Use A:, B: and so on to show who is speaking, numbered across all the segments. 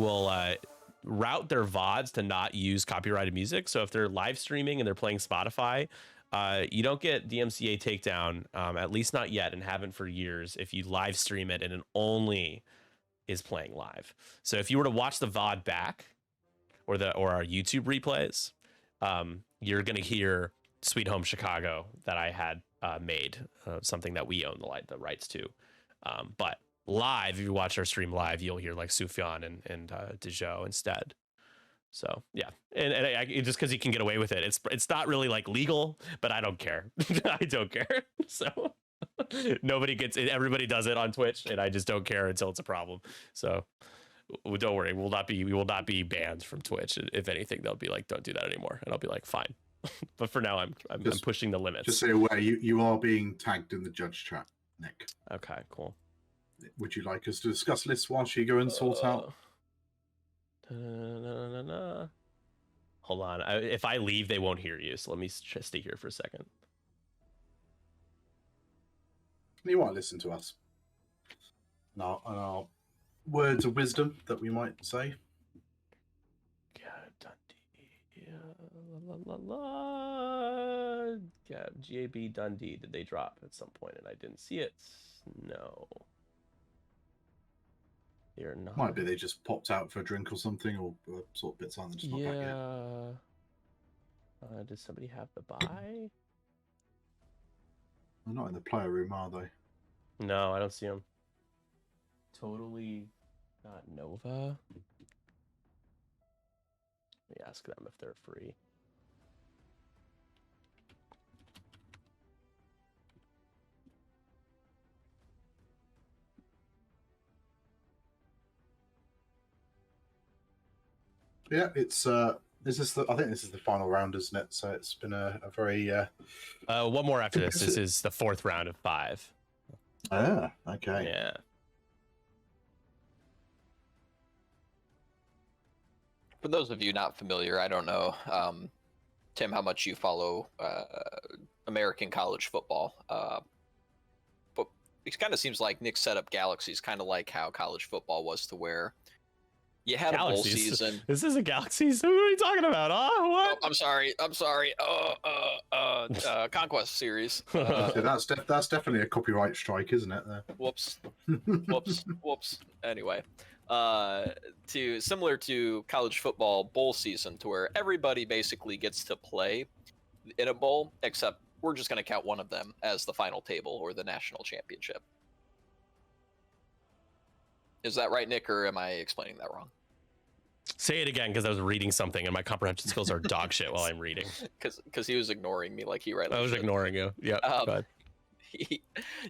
A: will route their VODs to not use copyrighted music. So if they're live streaming and they're playing Spotify, you don't get DMCA takedown, at least not yet, and haven't for years, if you live stream it and it only is playing live. So if you were to watch the VOD back or our YouTube replays, you're going to hear Sweet Home Chicago that I had made, something that we own the rights to. But live, if you watch our stream live, you'll hear like Sufjan and Dejo instead. So yeah, and just because he can get away with it, it's not really like legal, but I don't care. I don't care. So nobody gets it. Everybody does it on Twitch, and I just don't care until it's a problem. So don't worry, we will not be banned from Twitch. If anything, they'll be like, don't do that anymore, and I'll be like, fine. But for now, I'm pushing the limits.
B: Just so aware, you are being tagged in the judge chat, Nick.
A: Okay, cool.
B: Would you like us to discuss lists whilst you go and sort out?
A: Hold on. If I leave, they won't hear you. So let me stay here for a second.
B: You might listen to us. Now, our words of wisdom that we might say.
A: Yeah, GAB Dundee. Did they drop at some point and I didn't see it? No. They're not.
B: Might be they just popped out for a drink or something, or sort of bits on them. Just not back yet.
A: Does somebody have the buy?
B: They're not in the player room, are they?
A: No, I don't see them. Totally not Nova. Let me ask them if they're free.
B: Yeah, it's I think this is the final round, isn't it? So it's been a very
A: one more after this. This is the 4th round of 5.
B: Ah, okay.
A: Yeah.
C: For those of you not familiar, I don't know, Tim, how much you follow American college football, but it kind of seems like Nick's set up Galaxies kind of like how college football was, to where you had
A: Galaxies.
C: a bowl season.
A: This isn't Galaxies. Who are you talking about? What?
C: Oh, I'm sorry. Conquest series.
B: So that's definitely a copyright strike, isn't it? There.
C: Whoops. Anyway, similar to college football bowl season, to where everybody basically gets to play in a bowl, except we're just going to count one of them as the final table or the national championship. Is that right, Nick, or am I explaining that wrong?
A: Say it again, because I was reading something and my comprehension skills are dog shit while I'm reading.
C: Because he was ignoring me like he rightly
A: I was
C: should.
A: ignoring you. Yeah, go ahead.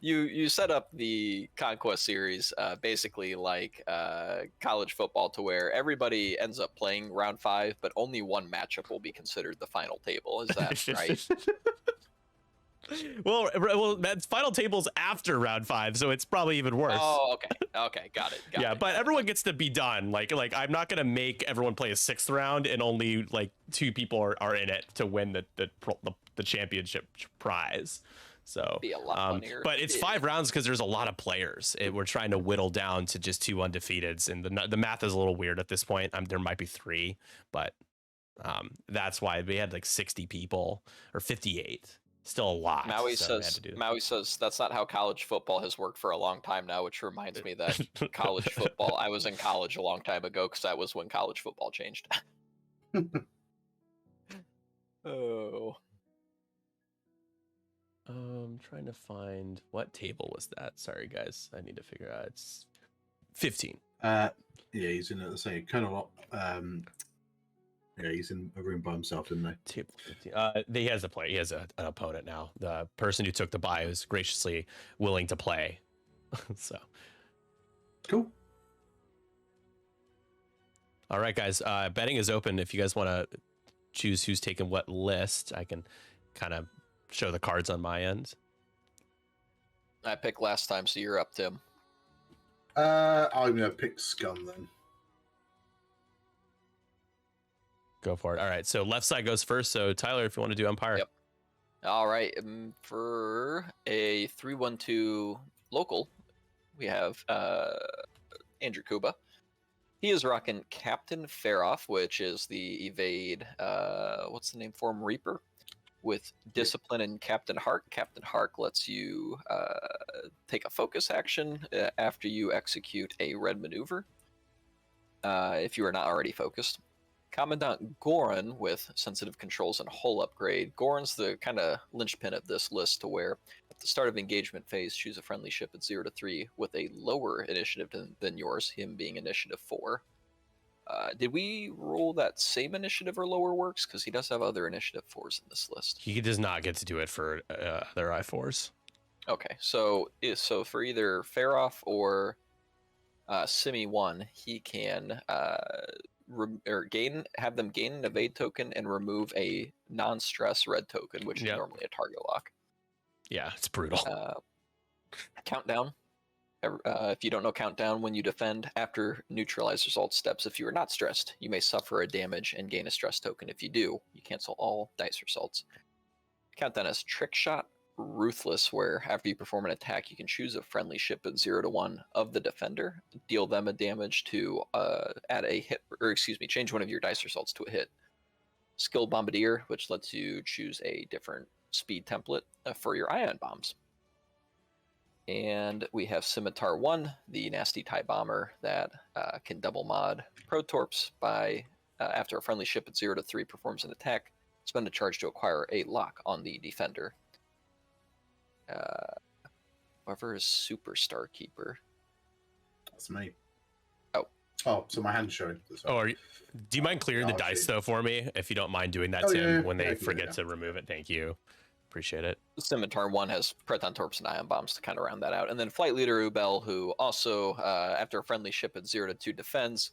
C: You set up the Conquest series basically like college football, to where everybody ends up playing round 5, but only one matchup will be considered the final table. Is that right?
A: Well, that's final tables after round 5, so it's probably even worse.
C: Oh, okay, got it.
A: But everyone gets to be done. Like I'm not gonna make everyone play a 6th round and only like 2 people are in it to win the championship prize. So,
C: be a lot funnier.
A: But it's 5 rounds because there's a lot of players. We're trying to whittle down to just 2 undefeateds, and the math is a little weird at this point. There might be 3, but that's why we had like 60 people or 58. Still a lot.
C: Maui says that's not how college football has worked for a long time now, which reminds me that college football, I was in college a long time ago, because that was when college football changed. Oh.
A: Trying to find what table was that. Sorry guys, I need to figure out. It's 15.
B: Yeah, he's in the same kind of yeah, he's in a room by himself, didn't he?
A: Table 15. He has a player. He has an opponent now. The person who took the buy was graciously willing to play. So
B: cool.
A: All right, guys. Betting is open. If you guys want to choose who's taking what list, I can kind of show the cards on my end.
C: I picked last time, so you're up, Tim.
B: I'm gonna pick Scum then.
A: Go for it. All right, so left side goes first. So Tyler, if you want to do umpire.
C: Yep. All right, for a 3-1-2 local, we have Andrew Kouba. He is rocking Captain Faroff, which is the evade. What's the name for him? Reaper, with Discipline and Captain Hark. Captain Hark lets you take a focus action after you execute a red maneuver, if you are not already focused. Commandant Goran with sensitive controls and hull upgrade. Goran's the kind of linchpin of this list, to where at the start of engagement phase, choose a friendly ship at 0 to 3 with a lower initiative than yours, him being initiative 4. Did we roll that same initiative or lower works? Because he does have other initiative 4s in this list.
A: He does not get to do it for other I4s.
C: Okay, so for either Faroff or Simi 1, he can have them gain an evade token and remove a non-stress red token, which is normally a target lock.
A: Yeah, it's brutal.
C: Countdown. If you don't know countdown, when you defend after neutralize result steps, if you are not stressed, you may suffer a damage and gain a stress token. If you do, you cancel all dice results. Countdown is trick shot. Ruthless, where after you perform an attack, you can choose a friendly ship at 0 to 1 of the defender, deal them a damage to add a hit, or change one of your dice results to a hit. Skill Bombardier, which lets you choose a different speed template for your ion bombs. And we have Scimitar 1, the nasty TIE bomber that can double mod Protorps by after a friendly ship at 0 to 3 performs an attack, spend a charge to acquire a lock on the defender. Whoever is Superstar Keeper.
B: That's me.
C: Oh,
B: so my hand's showing.
A: Do you mind clearing the dice though for me, if you don't mind doing that, Tim, when they forget to remove it? Thank you. Appreciate it.
C: Scimitar 1 has Proton Torps and Ion Bombs to kind of round that out. And then Flight Leader Ubel, who also, after a friendly ship at 0 to 2 defends,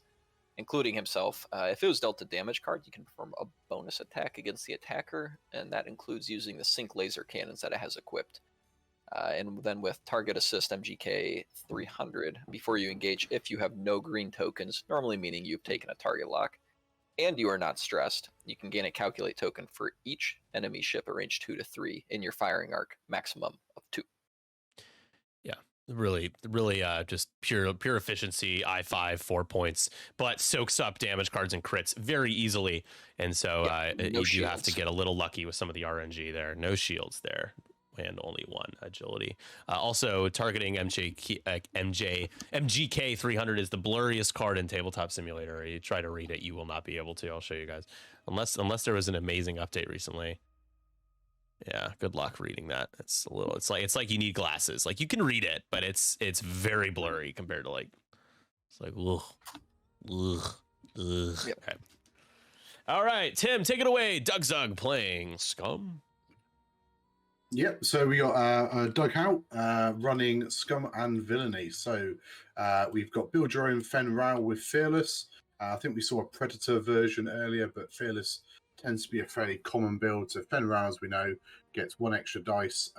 C: including himself, if it was dealt a damage card, you can perform a bonus attack against the attacker, and that includes using the sync laser cannons that it has equipped. And then with target assist MGK 300, before you engage, if you have no green tokens, normally meaning you've taken a target lock, and you are not stressed, you can gain a calculate token for each enemy ship arranged 2 to 3 in your firing arc, maximum of 2.
A: Yeah, really, just pure efficiency. I5 4 points, but soaks up damage cards and crits very easily, and so you do have to get a little lucky with some of the RNG there. No shields there. And only 1 agility. Also, targeting MGK 300 is the blurriest card in Tabletop Simulator. You try to read it, you will not be able to. I'll show you guys, unless there was an amazing update recently. Yeah, good luck reading that. It's like you need glasses. Like, you can read it, but it's very blurry compared to ugh. Yep. Okay. All right, Tim, take it away. Doug Zug playing Scum.
B: Yep, so we got Doug Howe running Scum and Villainy. So we've got Bill Jerome Fen Rao with Fearless. I think we saw a Predator version earlier, but Fearless tends to be a fairly common build. So Fen Rao, as we know, gets 1 extra dice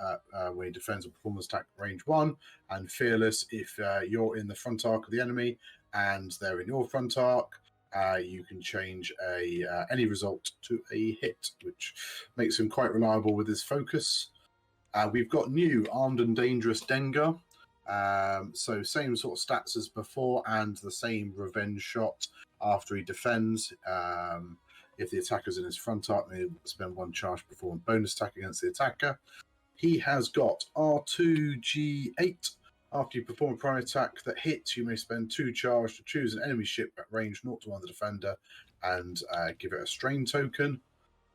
B: when he defends a performance attack range 1. And Fearless, if you're in the front arc of the enemy and they're in your front arc, you can change any result to a hit, which makes him quite reliable with his focus. We've got new Armed and Dangerous Dengar. So same sort of stats as before, and the same revenge shot after he defends. If the attacker's in his front arc, they spend 1 charge to perform a bonus attack against the attacker. He has got R2G8. After you perform a primary attack that hits, you may spend 2 charge to choose an enemy ship at range 0 to 1 of the defender and give it a strain token.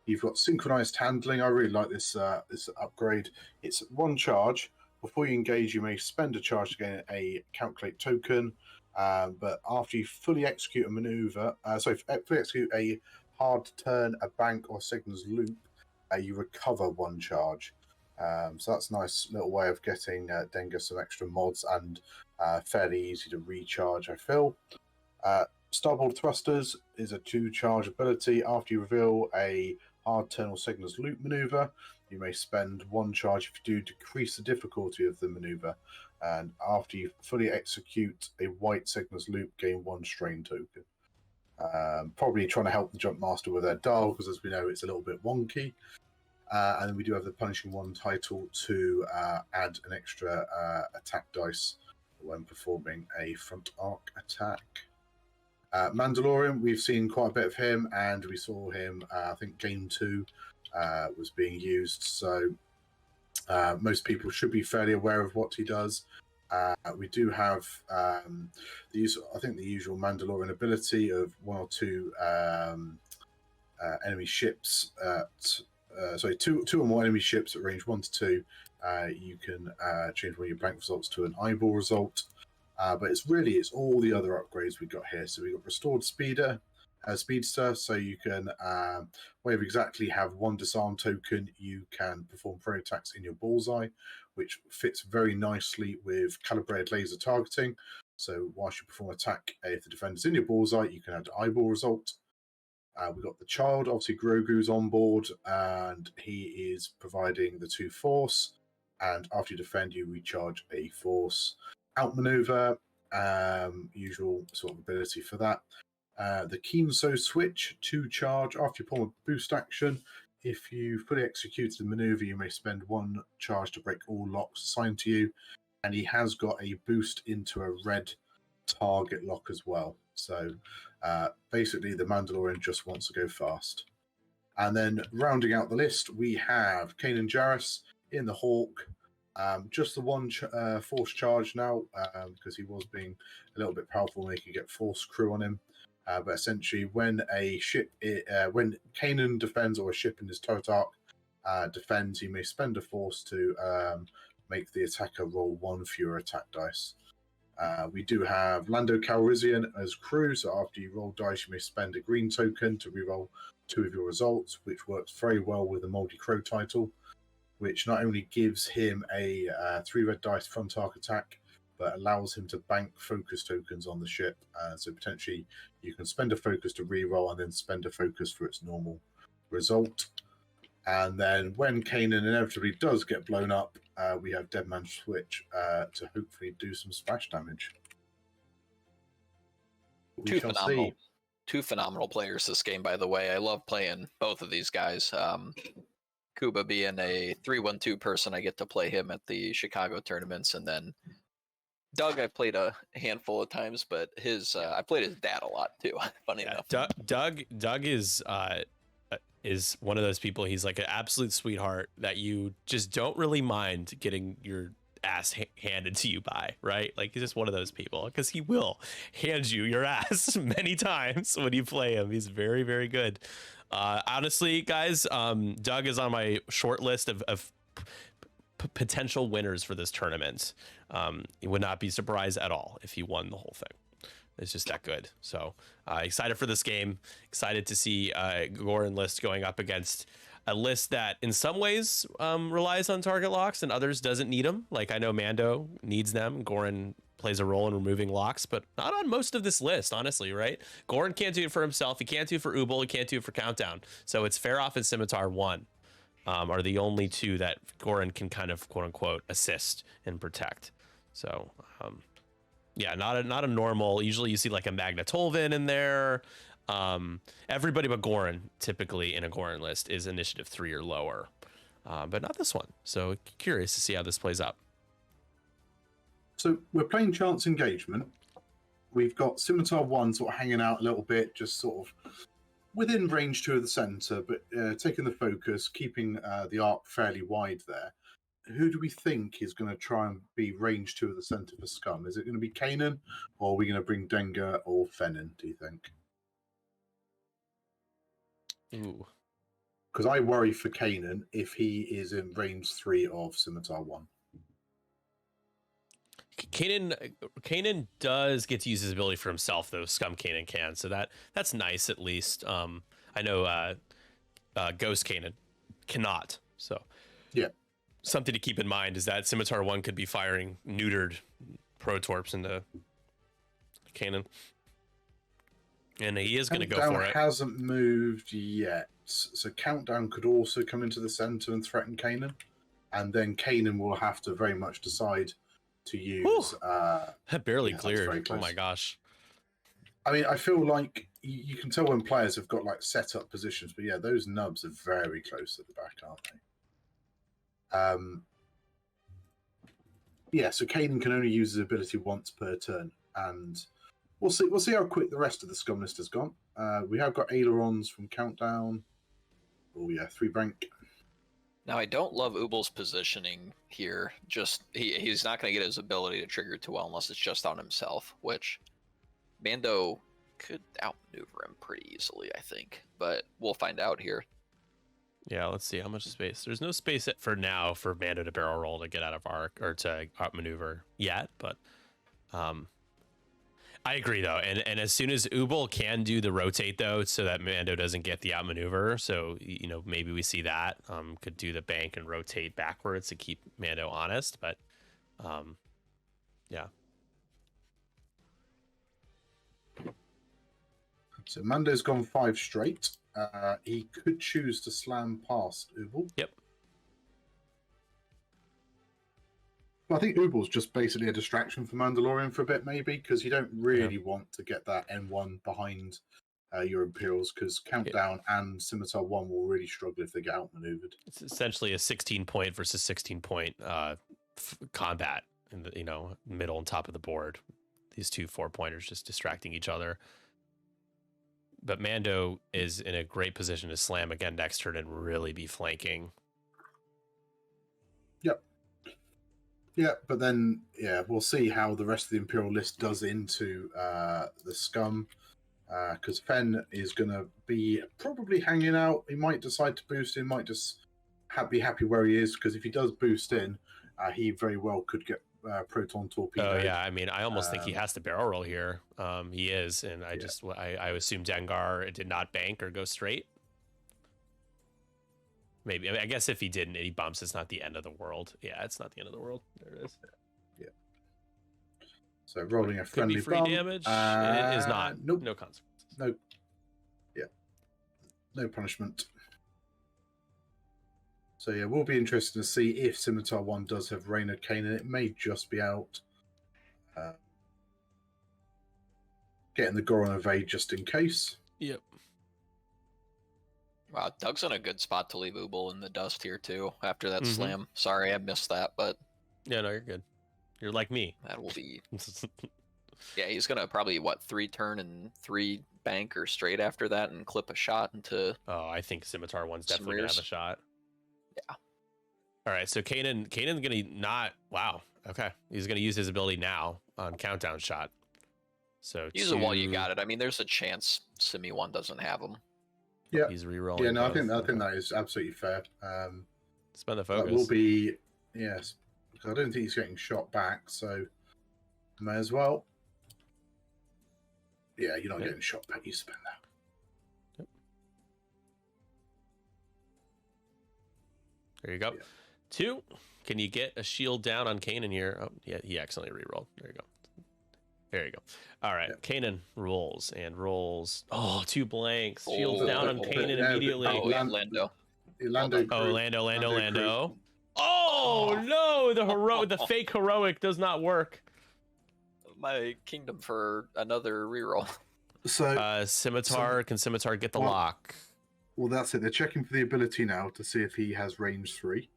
B: You've got Synchronized Handling. I really like this upgrade. It's 1 charge. Before you engage, you may spend a charge to gain a calculate token. But after you fully execute a maneuver, fully execute a hard turn, a bank, or signals loop, you recover 1 charge. So that's a nice little way of getting Dengar some extra mods and fairly easy to recharge, I feel. Starboard Thrusters is a 2 charge ability. After you reveal a hard turn or signals loop maneuver, you may spend 1 charge if you do decrease the difficulty of the maneuver. And after you fully execute a white signals loop, gain 1 strain token. Probably trying to help the Jump Master with their dial, because as we know, it's a little bit wonky. And then we do have the Punishing 1 title to add an extra attack dice when performing a front arc attack. Mandalorian, we've seen quite a bit of him, and we saw him, I think Game 2 was being used, so most people should be fairly aware of what he does. We do have I think the usual Mandalorian ability of one or two enemy ships two or more enemy ships at range 1 to 2. You can change one of your blank results to an eyeball result. But it's all the other upgrades we got here. So we got restored speedster, so you can where you exactly have one disarm token, you can perform pro attacks in your bullseye, which fits very nicely with calibrated laser targeting. So whilst you perform attack, if the defender's in your bullseye, you can add eyeball result. We got the child, obviously Grogu's on board, and he is providing the 2 force. And after you defend, you recharge a force. Outmaneuver, usual sort of ability for that. The Keenso switch, 2 charge. After you perform a boost action, if you've fully executed the maneuver, you may spend 1 charge to break all locks assigned to you. And he has got a boost into a red target lock as well. So basically, the Mandalorian just wants to go fast. And then rounding out the list, we have Kanan Jarrus in the Hawk. Just the 1 force charge now, because he was being a little bit powerful and he could get force crew on him. But essentially, when when Kanan defends or a ship in his turret arc defends, he may spend a force to make the attacker roll 1 fewer attack dice. We do have Lando Calrissian as crew, so after you roll dice, you may spend a green token to reroll 2 of your results, which works very well with the Moldy Crow title, which not only gives him a 3 red dice front arc attack, but allows him to bank focus tokens on the ship. So potentially you can spend a focus to reroll and then spend a focus for its normal result. And then when Kanan inevitably does get blown up, we have Dead Man Switch to hopefully do some splash damage.
C: Two phenomenal players this game, by the way. I love playing both of these guys. Kouba being a 3-1-2 person, I get to play him at the Chicago tournaments, and then Doug I've played a handful of times, but I played his dad a lot too. Funny enough.
A: Doug is one of those people. He's like an absolute sweetheart that you just don't really mind getting your ass handed to you by, right? Like, he's just one of those people, because he will hand you your ass many times when you play him. He's very, very good. Honestly, guys, Doug is on my short list of potential winners for this tournament. You would not be surprised at all if he won the whole thing. It's just that good. So excited for this game. Excited to see Goran list going up against a list that in some ways relies on target locks and others doesn't need them. Like, I know Mando needs them. Goran plays a role in removing locks, but not on most of this list, honestly, right? Goran can't do it for himself. He can't do it for Ubel. He can't do it for Countdown. So it's Faroff and Scimitar 1 are the only 2 that Goran can kind of, quote unquote, assist and protect. So yeah, not a normal. Usually you see like a Magna Tolvin in there. Everybody but Goran typically in a Goran list is initiative 3 or lower, but not this one. So curious to see how this plays out.
B: So we're playing Chance Engagement. We've got Scimitar 1 sort of hanging out a little bit, just sort of within range 2 of the centre, but taking the focus, keeping the arc fairly wide there. Who do we think is going to try and be range 2 of the centre for Scum? Is it going to be Kanan, or are we going to bring Dengar or Fennin, do you think?
A: Ooh.
B: Because I worry for Kanan if he is in range 3 of Scimitar 1.
A: Kanan does get to use his ability for himself, though. Scum Kanan can, so that's nice at least. I know Ghost Kanan cannot, so
B: yeah.
A: Something to keep in mind is that Scimitar 1 could be firing neutered protorps into Kanan, and he is going to go for it.
B: Hasn't moved yet, so Countdown could also come into the center and threaten Kanan, and then Kanan will have to very much decide to use.
A: That barely cleared. Oh my gosh!
B: I mean, I feel like you can tell when players have got like set up positions, but yeah, those nubs are very close at the back, aren't they? Yeah, so Kanan can only use his ability once per turn, and We'll see. We'll see how quick the rest of the scum list has gone. We have got ailerons from Countdown. Oh yeah, 3 bank.
C: Now I don't love Ubel's positioning here. Just he's not going to get his ability to trigger too well unless it's just on himself, which Mando could outmaneuver him pretty easily, I think. But we'll find out here.
A: Yeah, let's see how much space. There's no space for now for Mando to barrel roll to get out of arc or to outmaneuver yet, but I agree though. And as soon as Ubel can do the rotate though, so that Mando doesn't get the outmaneuver, so maybe we see that could do the bank and rotate backwards to keep Mando honest, but yeah.
B: So Mando's gone 5 straight. He could choose to slam past Ubel.
A: Yep.
B: But I think Ubel's just basically a distraction for Mandalorian for a bit, maybe, because you don't really want to get that N1 behind your Imperials, because Countdown and Scimitar 1 will really struggle if they get outmaneuvered.
A: It's essentially a 16-point versus 16-point combat in the middle and top of the board. These 2 4-pointers just distracting each other. But Mando is in a great position to slam again next turn and really be flanking.
B: Yep. Yeah, but then, we'll see how the rest of the Imperial list does into the scum. Because Fenn is going to be probably hanging out. He might decide to boost in, might just be happy where he is. Because if he does boost in, he very well could get proton torpedoed.
A: Oh yeah, I mean, I almost think he has to barrel roll here. He is, and I assume Dengar did not bank or go straight. Maybe. I guess if he didn't, he bumps. It's not the end of the world. Yeah, it's not the end of the world. There it is.
B: Yeah. So rolling a
A: Could
B: friendly
A: be free
B: bump.
A: damage. It is not.
B: Nope.
A: No consequences.
B: No. Yeah. No punishment. So yeah, we'll be interested to see if Scimitar 1 does have Reign of Kanan. It may just be out. Getting the Goron evade just in case.
A: Yep.
C: Wow, Doug's in a good spot to leave Ubel in the dust here too after that slam. Sorry, I missed that, but
A: yeah, no, you're good. You're like me.
C: That will be. Yeah, he's gonna probably 3 turn and 3 bank or straight after that and clip a shot into.
A: Oh, I think Scimitar 1's definitely gonna have a shot.
C: Yeah.
A: All right, so Kanan's gonna not. Wow. Okay, he's gonna use his ability now on countdown shot. So
C: use it while you got it. I mean, there's a chance Simi 1 doesn't have him.
B: Yeah,
A: he's re-rolling.
B: Yeah, no, I think that is absolutely fair.
A: Spend the focus.
B: That will be because I don't think he's getting shot back, so may as well. Yeah, you're not getting shot back. You spend that.
A: Yep. There you go.
B: Yeah.
A: 2. Can you get a shield down on Kanan here? Oh, yeah, he accidentally re-rolled. There you go. There you go. All right, Kanan rolls. Oh, 2 blanks. Shields down on Kanan immediately.
C: Lando.
A: Lando. Oh no, the fake heroic does not work.
C: My kingdom for another reroll.
B: So
A: can Scimitar get the lock?
B: Well, that's it. They're checking for the ability now to see if he has range 3.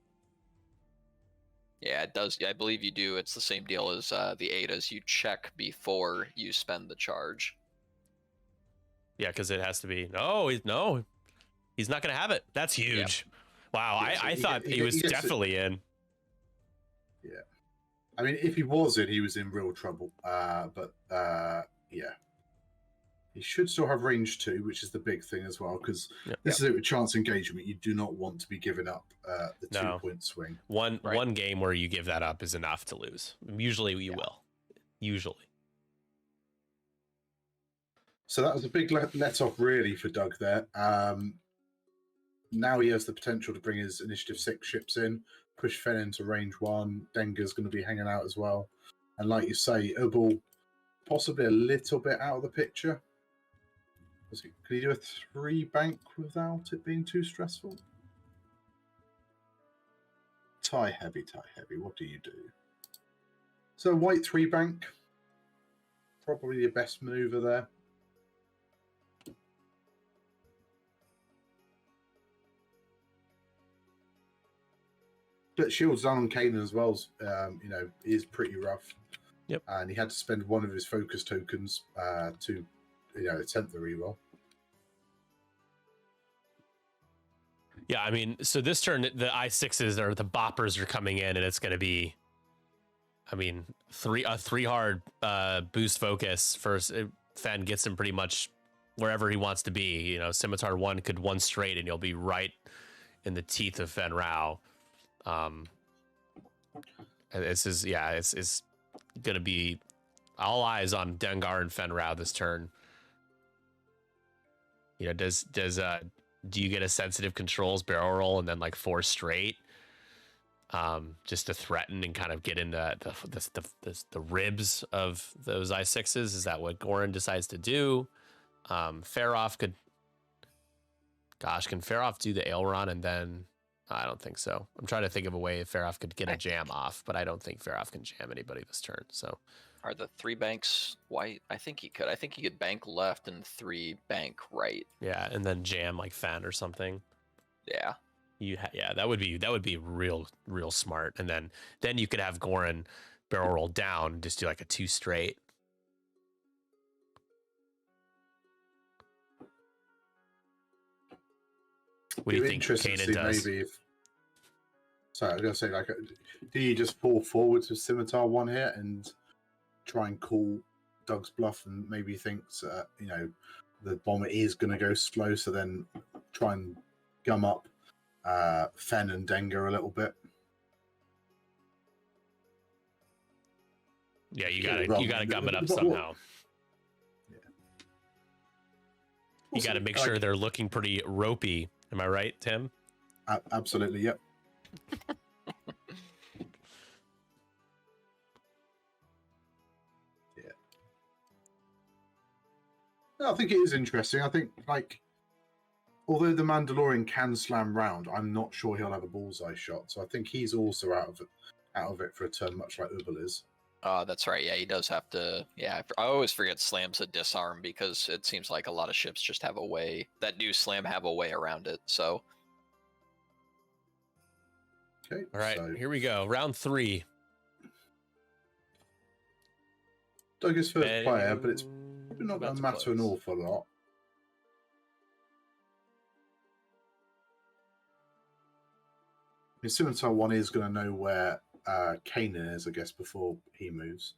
C: Yeah, it does. I believe you do. It's the same deal as the Adas. You check before you spend the charge.
A: Yeah, because it has to be. No, he's not going to have it. That's huge. Yep. Wow, yeah, I thought he was definitely in.
B: Yeah, I mean, if he was in, he was in real trouble. But yeah, he should still have range 2, which is the big thing as well. Because this is it with chance engagement. You do not want to be giving up the 2-point swing.
A: One game where you give that up is enough to lose. Usually you will. Usually.
B: So that was a big let off, really, for Doug there. Now he has the potential to bring his Initiative 6 ships in, push Fenn into range 1. Dengar's going to be hanging out as well. And like you say, Ubel possibly a little bit out of the picture. Can he do a 3 bank without it being too stressful? Tie heavy. What do you do? So white 3 bank. Probably your best maneuver there. But shields down on Kanan as well, is pretty rough.
A: Yep.
B: And he had to spend one of his focus tokens to, attempt the reroll.
A: Yeah, I mean, so this turn the I6s or the boppers are coming in, and it's going to be, I mean, three hard boost focus first. Fen gets him pretty much wherever he wants to be. Scimitar 1 could one straight, and you'll be right in the teeth of Fen Rao. It's gonna be all eyes on Dengar and Fen Rao this turn. Do you get a sensitive controls barrel roll and then like 4 straight, just to threaten and kind of get in the ribs of those I6s? Is that what Goran decides to do? Faroff could. Gosh, can Faroff do the Ailron and then? I don't think so. I'm trying to think of a way if Faroff could get a jam off, but I don't think Faroff can jam anybody this turn. So,
C: are the 3 banks white? I think he could. I think he could bank left and 3 bank right.
A: Yeah, and then jam like Fen or something.
C: Yeah.
A: That would be real smart. And then you could have Goran barrel roll down and just do like a 2 straight. What do you think Kanan does?
B: Maybe sorry, I was going to say, do you just fall forwards with Scimitar 1 here and try and call Doug's bluff, and maybe thinks, the bomber is going to go slow, so then try and gum up Fen and Dengar a little bit?
A: Yeah, you gotta gum it up somehow.
B: Yeah.
A: You got to make sure they're looking pretty ropey. Am I right, Tim?
B: Absolutely, yep. Yeah. No, I think it is interesting. I think, although the Mandalorian can slam round, I'm not sure he'll have a bullseye shot. So I think he's also out of it for a turn, much like Ubel is.
C: That's right. Yeah, he does have to. Yeah, I always forget slams a disarm because it seems like a lot of ships just have a way that do slam have a way around it. So.
B: Okay.
A: All right, Here we go. Round 3.
B: Doug is first player, but it's probably not going to matter an awful lot. Scimitar 1 is going to know where Kanan is, I guess, before he moves.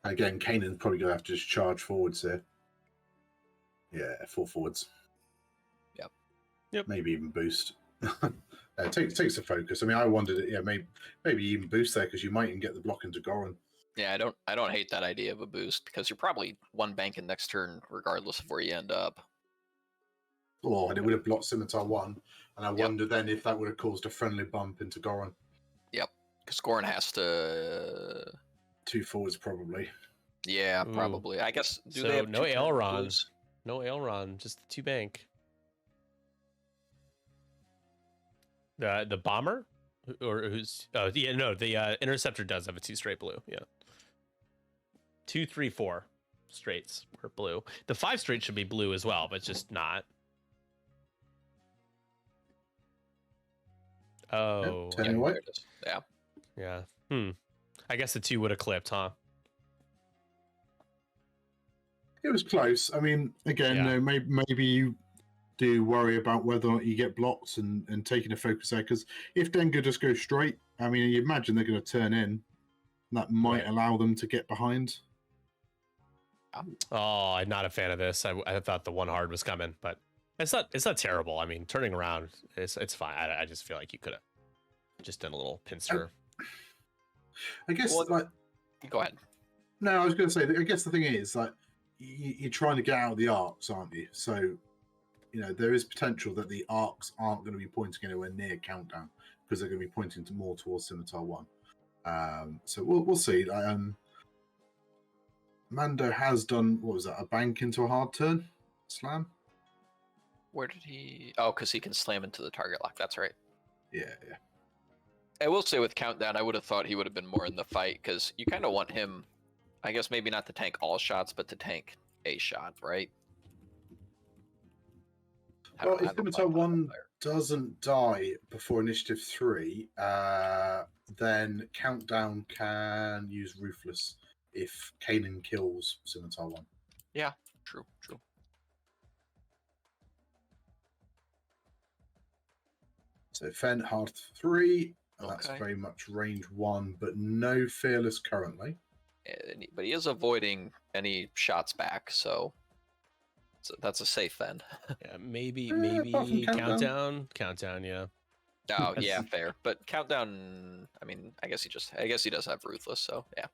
B: Again, Kanan's probably going to have to just charge forwards here. Yeah, 4 forwards.
C: Yep.
B: Maybe even boost. Takes the focus. I mean, I wondered, maybe even boost there, because you might even get the block into Goran.
C: Yeah, I don't hate that idea of a boost, because you're probably 1 banking next turn regardless of where you end up.
B: Oh, and it would have blocked Scimitar 1, and I wonder then if that would have caused a friendly bump into Goran.
C: Yep, because Goran has to
B: 2 forwards probably.
C: Yeah, probably. I guess.
A: Do they have no Ailron? No Ailron, just the 2 bank. The bomber, or who's? Oh yeah, no. The interceptor does have a 2 straight blue. Yeah. 2, 3, 4 straights are blue. The 5 straight should be blue as well, but just not. Oh,
C: yeah.
A: I guess the 2 would have clipped, huh?
B: It was close. I mean, again, maybe you do worry about whether or not you get blocked and taking a focus there, because if Dengar just goes straight, I mean, you imagine they're going to turn in. That might allow them to get behind.
A: Oh, I'm not a fan of this. I thought the 1 hard was coming, but it's not terrible. I mean, turning around, it's fine. I just feel like you could have just done a little pincer.
B: I guess,
C: go ahead.
B: No, I was going to say, I guess the thing is, you're trying to get out of the arcs, aren't you? So, there is potential that the arcs aren't going to be pointing anywhere near countdown, because they're going to be pointing more towards Scimitar 1. So we'll see. Mando has done, what was that, a bank into a hard turn? Slam?
C: Where did he... Oh, because he can slam into the target lock. That's right.
B: Yeah.
C: I will say with countdown, I would have thought he would have been more in the fight, because you kind of want him, I guess maybe not to tank all shots, but to tank a shot, right?
B: Well, if Scimitar 1 doesn't die before initiative 3, then Countdown can use Ruthless if Kanan kills Scimitar 1.
C: Yeah, true.
B: So Fen hard 3. That's
C: Okay.
B: very much range 1, but no Fearless currently.
C: But he is avoiding any shots back, so that's a safe then.
A: Yeah, maybe
B: apart from
A: countdown. Yeah.
C: Oh, yeah, fair. But Countdown, I mean, I guess he does have Ruthless, so yeah.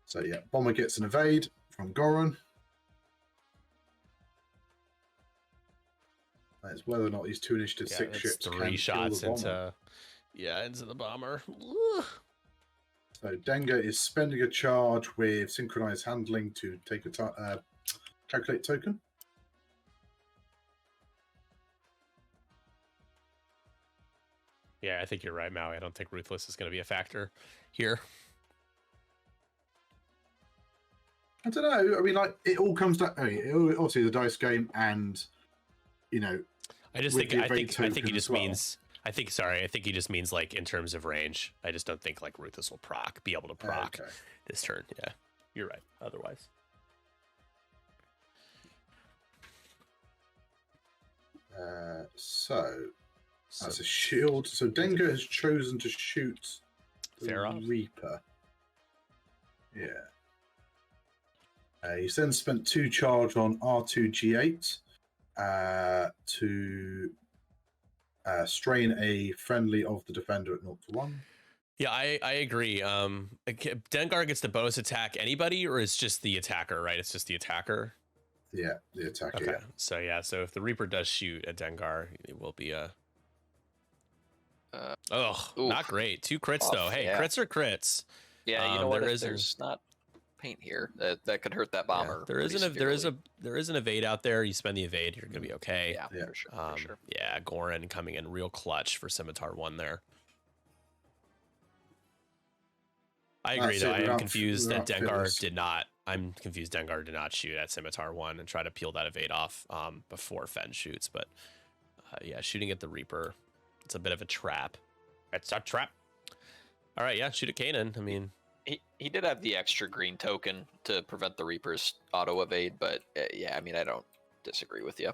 B: So yeah, Bomber gets an evade from Goran. It's whether or not these 2 initiative 6
A: it's
B: ships
A: 3
B: can
A: shots
B: kill the bomber.
A: into the bomber.
B: So Dengar is spending a charge with synchronized handling to take a calculate token.
A: Yeah, I think you're right, Maui. I don't think Ruthless is going to be a factor here.
B: I don't know. I mean, like, it all comes down. I mean, obviously, the dice game, and
A: I just
B: with
A: think
B: the
A: I think
B: evade
A: he
B: token
A: just
B: as well.
A: means I think he just means like in terms of range. I just don't think like Ruthless will be able to proc
B: Okay.
A: this turn. Yeah, you're right. Otherwise,
B: So that's a shield. So Dengar has chosen to shoot the
A: Farah?
B: Reaper. Yeah. He's then spent 2 charge on R2G8 to strain a friendly of the defender at 0-1.
A: yeah, I agree. Dengar gets the bonus attack anybody, or it's just the attacker, right? It's just the attacker.
B: Yeah, the attacker.
A: Okay.
B: Yeah.
A: So if the Reaper does shoot at Dengar, it will be a. Not great. 2 crits
C: Off,
A: though. Hey,
C: yeah.
A: crits are crits.
C: Yeah, you know what?
A: there
C: If
A: is an-
C: there's not paint here, that could hurt that
A: Yeah,
C: bomber.
A: there is an evade out there. You spend the evade, you're gonna be okay.
C: Yeah,
B: Yeah.
C: for sure.
A: Yeah, Goran coming in real clutch for Scimitar 1 there. I agree, though. I'm confused that I'm confused Dengar did not shoot at Scimitar 1 and try to peel that evade off before Fen shoots. But yeah, shooting at the Reaper, it's a bit of a trap. It's a trap. All right, yeah, shoot at Kanan. I mean,
C: He did have the extra green token to prevent the Reaper's auto evade, but yeah, I mean, I don't disagree with you.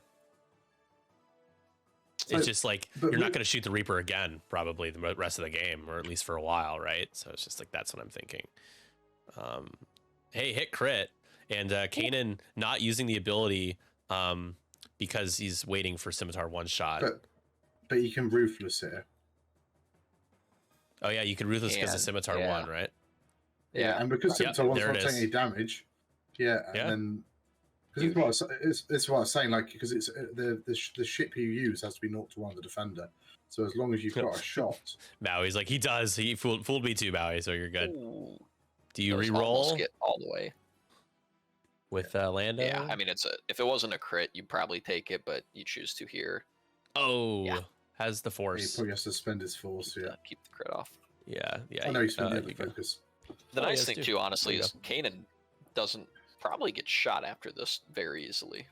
A: it's just like
B: but
A: you're not going to shoot the Reaper again, probably the rest of the game, or at least for a while, right? So it's just like that's what I'm thinking. Hey, hit crit, and Kanan not using the ability because he's waiting for Scimitar 1 shot.
B: But you can Ruthless here.
A: Oh yeah, you could Ruthless because of Scimitar 1, right?
C: Yeah,
B: and because Scimitar 1's
A: there
B: not
A: it
B: taking
A: is.
B: any damage. Yeah,
A: Yeah.
B: and then because it's what I was saying, like, because it's the ship you use has to be 0-1 of the defender. So as long as you've got a shot,
A: Maui's like, he does. He fooled me too, Maui. So you're good.
C: Ooh,
A: Do you
C: those
A: re-roll
C: almost get all the way.
A: with Lando?
C: Yeah, I mean, if it wasn't a crit, you'd probably take it, but you choose to here.
A: Oh,
C: Yeah.
A: has the
B: he
A: force.
B: probably has to spend his force. Yeah,
C: Keep the crit off.
A: Yeah.
B: I know he's spent the
A: you
B: other
A: go.
B: focus.
C: The
A: Oh,
C: nice
A: yes,
C: thing
A: too.
C: too, honestly,
A: There you
C: is Kanan doesn't probably get shot after this very easily.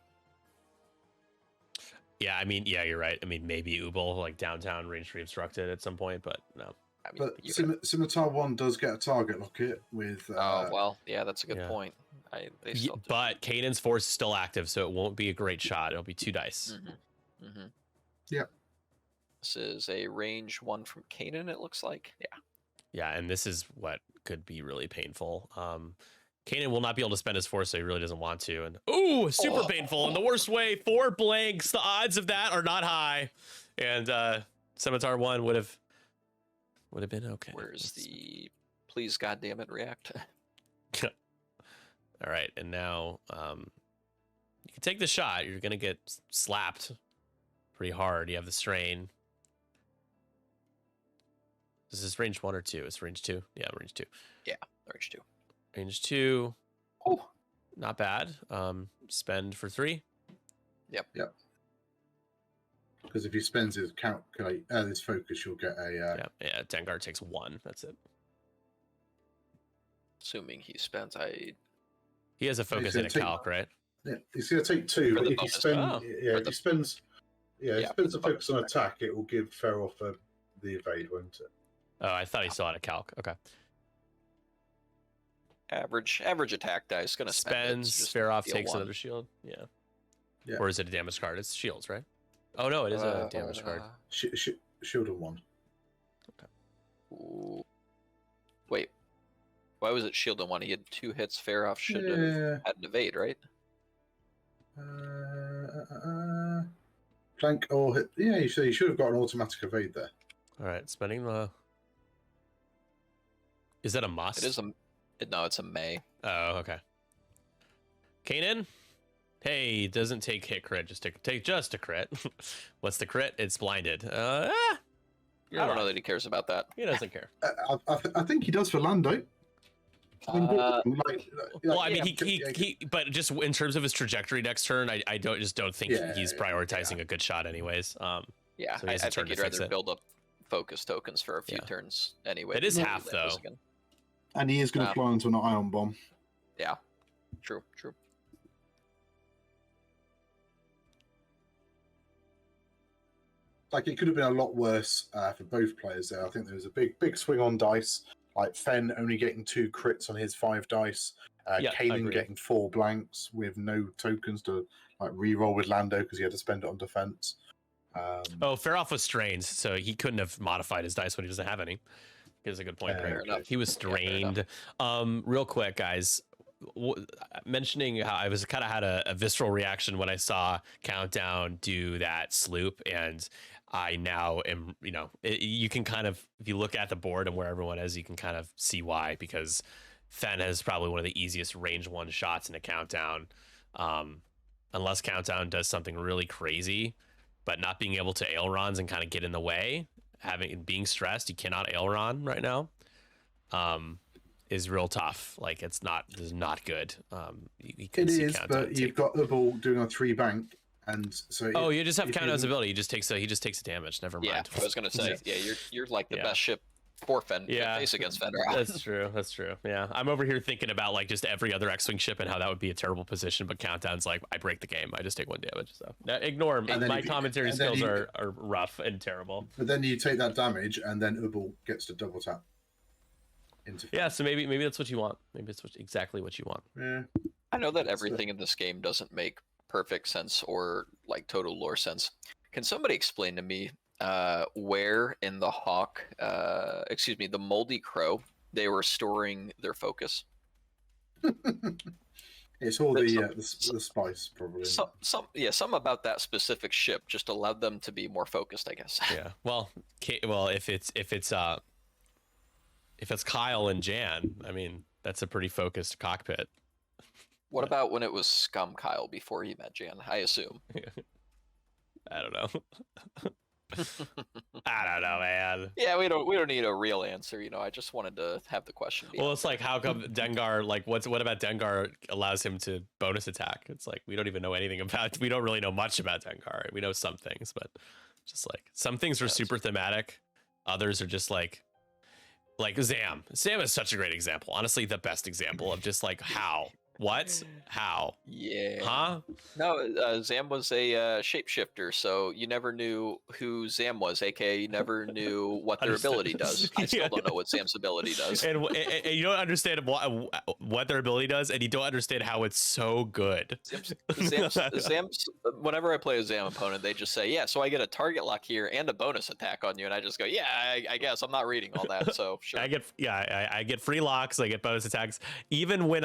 A: Yeah, I mean, yeah, you're right. I mean, maybe Ubel, like downtown range reobstructed at some point, but no.
C: I mean,
B: But Scimitar 1 does get a target locket with.
C: oh well, yeah, that's a good
A: yeah.
C: point. They still do.
A: But Kanan's force is still active, so it won't be a great shot. It'll be 2 dice.
C: Mm-hmm.
B: Yeah.
C: This is a range 1 from Kanan, it looks like. Yeah.
A: Yeah, and this is what could be really painful. Kanan will not be able to spend his force, so he really doesn't want to. And super painful in the worst way. 4 blanks. The odds of that are not high. And Scimitar 1 would have been okay.
C: Where's the please goddamn it react?
A: All right, and now you can take the shot. You're gonna get slapped pretty hard. You have the strain. Is this range 1 or 2? It's range 2. Yeah, range 2.
C: Yeah, range 2.
A: Range 2.
C: Oh,
A: Not bad. Spend for 3.
C: Yep.
B: Because if he spends his his focus, you'll get a.
A: Yeah. Dengar takes 1. That's it.
C: Assuming he spends,
A: He has a focus and a calc, right?
B: Yeah, he's going to take 2,
C: For
B: but
C: the
B: if he
C: bonus.
B: spends,
C: For
B: if
C: the-
B: he spends,
C: Yeah,
B: spends
C: for
B: a
C: the
B: focus on
C: bonus
B: attack, it will give Feroff the evade, won't it?
A: Oh, I thought he still had a calc. Okay.
C: Average attack dice gonna spend it.
A: Spends,
C: Just
A: Feroff
C: deal
A: takes
C: 1.
A: another shield. Yeah.
B: Yeah.
A: Or is it a damage card? It's shields, right? Oh no, it is a damage card.
B: Shield on 1.
C: Ooh. Wait, why was it shield on 1? He had 2 hits. Feroff should have had an evade, right?
B: Flank or hit. Yeah, you should have got an automatic evade there.
A: All right, spending the. Is that a must?
C: It is a. No, it's a May.
A: Oh, okay. Kanan, hey, doesn't take hit crit, just take just a crit. What's the crit? It's blinded.
C: I don't know that he cares about that.
A: He doesn't care.
B: I think he does for Lando.
A: Well, I mean, he but just in terms of his trajectory next turn, I don't think he's prioritizing a good shot, anyways.
C: Yeah,
A: so
C: I think he'd rather build up focus tokens for a few turns anyway.
A: It is half though,
B: and he is going to fly into an ion bomb.
C: Yeah, true.
B: Like, it could have been a lot worse for both players there. I think there was a big swing on dice. Like Fen only getting 2 crits on his 5 dice. Kanan getting 4 blanks with no tokens to like re-roll with Lando because he had to spend it on defense.
A: Feroff was strained, so he couldn't have modified his dice when he doesn't have any. That's a good point. Right? He was strained. Real quick, guys. Mentioning how I was kind of had a visceral reaction when I saw Countdown do that sloop, and I now am, you can kind of, if you look at the board and where everyone is, you can kind of see why, because Fen has probably one of the easiest range 1 shots in a Countdown, unless Countdown does something really crazy, but not being able to ailerons and kind of get in the way, being stressed, you cannot aileron right now. Is real tough. Like, this is not good. It
B: is, but you've got Ubal doing a 3 bank, and so
A: you just have Countdown's ability. He just takes a damage. Never mind.
C: Yeah, I was gonna say, you're like the best ship for Fen. Face against Fen.
A: That's true. Yeah, I'm over here thinking about like just every other X-wing ship and how that would be a terrible position, but Countdown's like, I break the game. I just take 1 damage. So ignore my commentary skills are rough and terrible.
B: But then you take that damage, and then Ubal gets to double tap.
A: Yeah, so maybe that's what you want. Maybe it's exactly what you want.
B: Yeah.
C: I know that everything in this game doesn't make perfect sense or like total lore sense. Can somebody explain to me where in the Hawk, the Moldy Crow, they were storing their focus?
B: It's all the spice, probably.
C: Some about that specific ship just allowed them to be more focused, I guess.
A: Yeah. Well, if it's Kyle and Jan, I mean, that's a pretty focused cockpit.
C: What about when it was Scum Kyle before he met Jan? I assume.
A: I don't know. I don't know, man.
C: Yeah, we don't need a real answer. I just wanted to have the question.
A: Well, it's like, how come Dengar? Like, what about Dengar allows him to bonus attack? It's like we don't even know anything about. We don't really know much about Dengar. We know some things, but just like some things are super thematic. Others are just like Zam. Zam is such a great example. Honestly, the best example of just like how. What? How?
C: Yeah.
A: Huh?
C: No, Zam was a shapeshifter, so you never knew who Zam was, aka you never knew what their ability does. I still don't know what Zam's ability does.
A: And you don't understand what their ability does, and you don't understand how it's so good.
C: Zam's, whenever I play a Zam opponent, they just say, yeah, so I get a target lock here and a bonus attack on you, and I just go, yeah, I guess. I'm not reading all that, so sure.
A: I get free locks, I get bonus attacks. Even when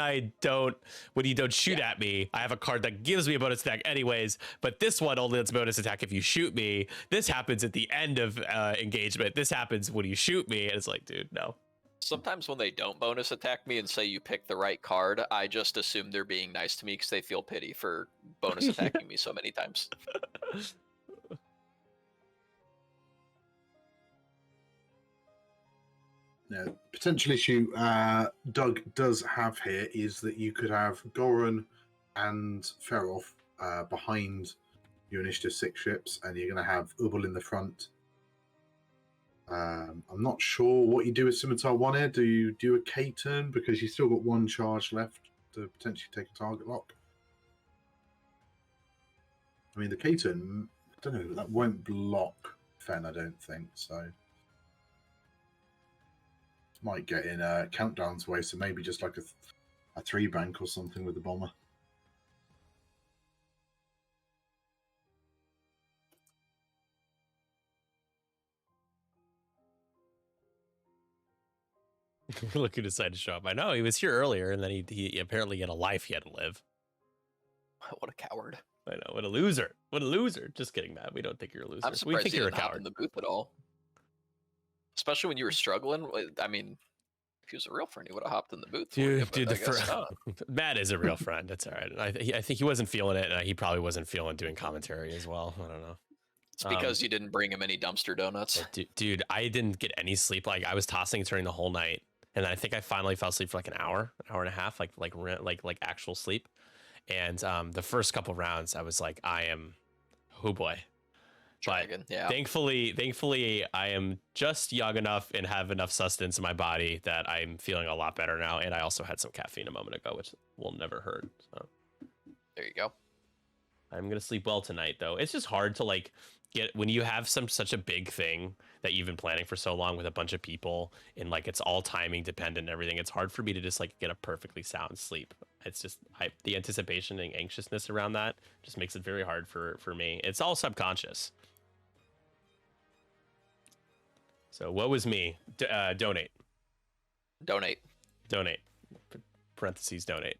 A: when you don't shoot at me, I have a card that gives me a bonus attack anyways, but this one only lets bonus attack if you shoot me. This happens at the end of engagement. This happens when you shoot me, and it's like, dude, no.
C: Sometimes when they don't bonus attack me and say you pick the right card, I just assume they're being nice to me because they feel pity for bonus attacking me so many times.
B: Yeah, potential issue Doug does have here is that you could have Goran and Feroff behind your initiative 6 ships, and you're going to have Ubal in the front. I'm not sure what you do with Scimitar 1 here. Do you do a K turn because you still got 1 charge left to potentially take a target lock? I mean, the K2, I don't know, that won't block Fen, I don't think, so. Might get in Countdown's way, so maybe just like a 3-bank or something with the bomber.
A: Look who decided to show up. I know he was here earlier, and then he apparently had a life he had to live.
C: What a coward!
A: I know, what a loser! What a loser! Just kidding, Matt. We don't think you're a loser.
C: I'm
A: We
C: surprised
A: think
C: you
A: you're a
C: didn't hop
A: coward.
C: in the booth at all, especially when you were struggling. I mean, if he was a real friend, he would have hopped in the booth.
A: Dude,
C: I guess not.
A: Matt is a real friend. That's all right. I think he wasn't feeling it, and he probably wasn't feeling doing commentary as well. I don't know.
C: It's because you didn't bring him any dumpster donuts.
A: Dude, I didn't get any sleep. Like, I was tossing and turning the whole night, and I think I finally fell asleep for like an hour and a half, like actual sleep. And the first couple rounds, I was like, oh boy.
C: Dragon, yeah.
A: Thankfully, I am just young enough and have enough sustenance in my body that I'm feeling a lot better now. And I also had some caffeine a moment ago, which will never hurt. So
C: there you go.
A: I'm gonna sleep well tonight, though. It's just hard to like get when you have such a big thing that you've been planning for so long with a bunch of people, and like it's all timing dependent and everything. It's hard for me to just like get a perfectly sound sleep. It's just the anticipation and anxiousness around that just makes it very hard for me. It's all subconscious. So what was me? Donate. Parentheses donate.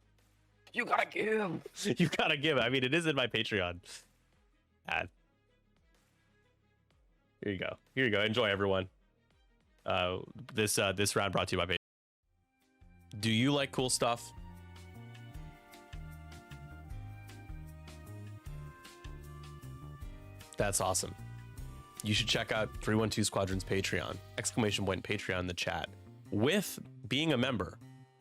C: You gotta give.
A: You gotta give. I mean, it is in my Patreon ad. Here you go. Here you go. Enjoy, everyone. This round brought to you by Patreon. Do you like cool stuff? That's awesome. You should check out 312 Squadron's Patreon. Exclamation point Patreon in the chat. With being a member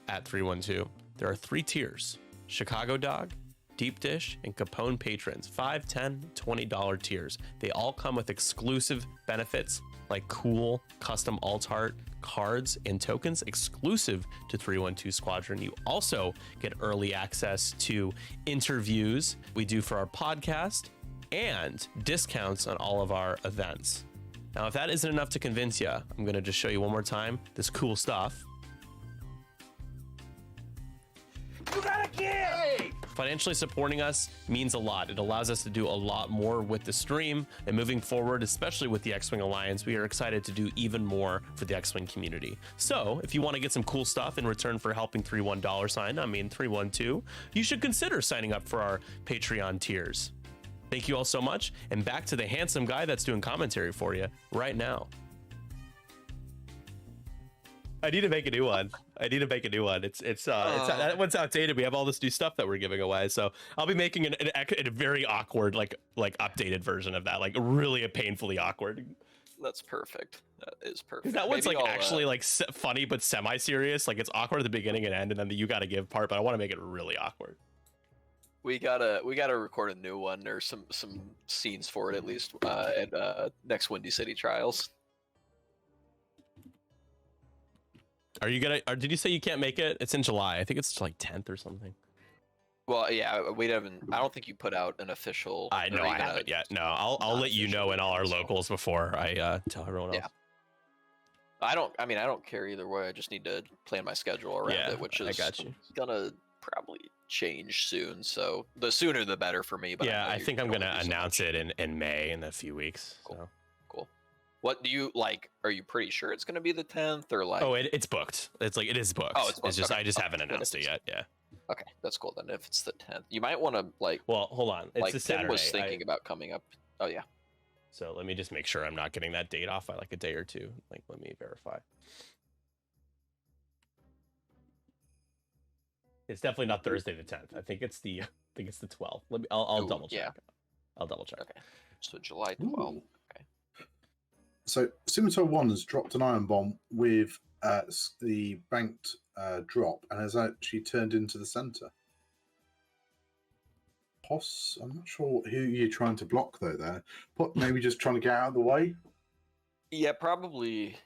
A: at 312, there are 3 tiers. Chicago Dog, Deep Dish, and Capone patrons. $5, $10, $20 tiers. They all come with exclusive benefits like cool custom alt art, cards, and tokens exclusive to 312 Squadron. You also get early access to interviews we do for our podcast and discounts on all of our events. Now, if that isn't enough to convince you, I'm going to just show you one more time this cool stuff. You gotta give! Financially supporting us means a lot. It allows us to do a lot more with the stream, and moving forward, especially with the X-Wing Alliance, we are excited to do even more for the X-Wing community. So if you want to get some cool stuff in return for helping 312, you should consider signing up for our Patreon tiers. Thank you all so much, and back to the handsome guy that's doing commentary for you right now. I need to make a new one. That one's outdated. We have all this new stuff that we're giving away, so I'll be making a very awkward, like updated version of that, like really painfully awkward.
C: That's perfect. That is perfect.
A: That one's actually funny but semi-serious. Like it's awkward at the beginning and end, and then the you gotta give part. But I want to make it really awkward.
C: We gotta record a new one or some scenes for it at least at next Windy City Trials.
A: Are you gonna? Did you say you can't make it? It's in July. I think it's like 10th or something.
C: Well, yeah, we haven't. I don't think you put out an official.
A: I haven't yet. No, I'll let you know in all our locals before I tell everyone else.
C: Yeah. I don't care either way. I just need to plan my schedule around it, which is gonna probably change soon. So the sooner the better for me. But
A: yeah, I think I'm gonna announce it in May in a few weeks.
C: Cool.
A: So.
C: Cool. What do you like? Are you pretty sure it's gonna be the 10th or like?
A: Oh, it's booked. It is booked.
C: Oh, it's booked.
A: It's just
C: okay.
A: I just haven't announced it yet. Yeah.
C: Okay, that's cool then. If it's the 10th, you might want to like.
A: Well, hold on. It's a Saturday.
C: Tim was thinking about coming up. Oh yeah.
A: So let me just make sure I'm not getting that date off by like a day or two. Like, let me verify. It's definitely not Thursday the 10th. I think it's the 12th. I'll double check.
C: Yeah.
A: I'll double check.
C: Okay. So July 12th. Okay.
B: So Scimitar 1 has dropped an iron bomb with the banked drop and has actually turned into the center. I'm not sure who you're trying to block though there. Maybe just trying to get out of the way?
C: Yeah, probably.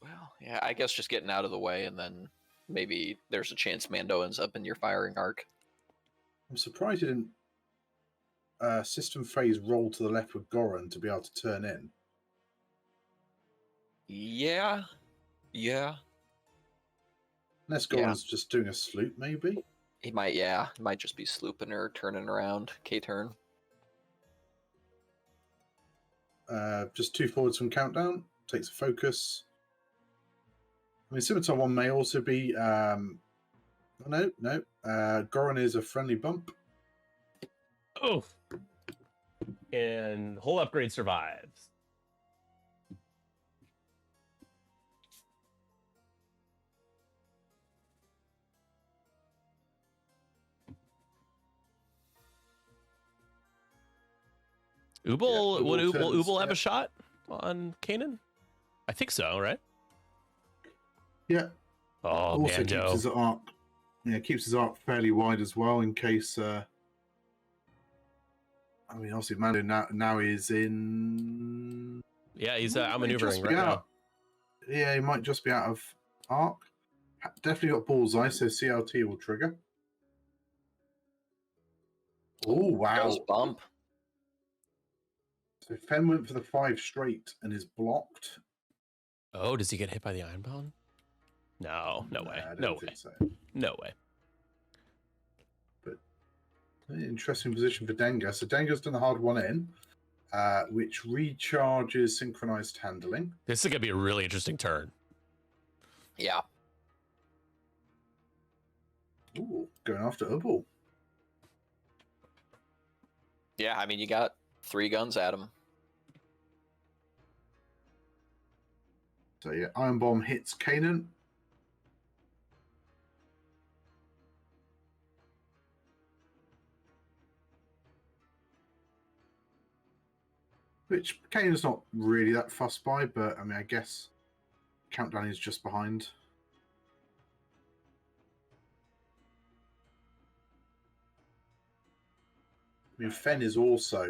C: Well, yeah, I guess just getting out of the way and then maybe there's a chance Mando ends up in your firing arc.
B: I'm surprised you didn't. system phase roll to the left with Goran to be able to turn in.
C: Yeah.
B: Unless Goran's just doing a sloop, maybe?
C: He might, He might just be slooping or turning around. K-turn.
B: Just 2 forwards from countdown. Takes a focus. I mean, Scimitar 1 may also be... no. Goran is a friendly bump.
A: Oh. And whole upgrade survives. Ubel, will Ubel have a shot on Kanan? I think so, right?
B: Yeah.
A: Oh,
B: also
A: Mando.
B: keeps his arc. Yeah, keeps his arc fairly wide as well in case. I mean, obviously, Mando now is in.
A: Yeah, he's outmaneuvering right now.
B: Yeah, he might just be out of arc. Definitely got bullseye, so CLT will trigger. Oh wow!
C: Goes bump.
B: So Fen went for the 5 straight and is blocked.
A: Oh, does he get hit by the Ironbound? No way.
B: I don't think so.
A: No way.
B: But interesting position for Denga. So Denga's done the hard one in, which recharges synchronized handling.
A: This is gonna be a really interesting turn.
C: Yeah.
B: Ooh, going after Ubel.
C: Yeah, I mean, you got 3 guns at him.
B: So yeah, Iron Bomb hits Kanan. Which Kanan's not really that fussed by, but I mean, I guess Countdown is just behind. I mean, Fen is also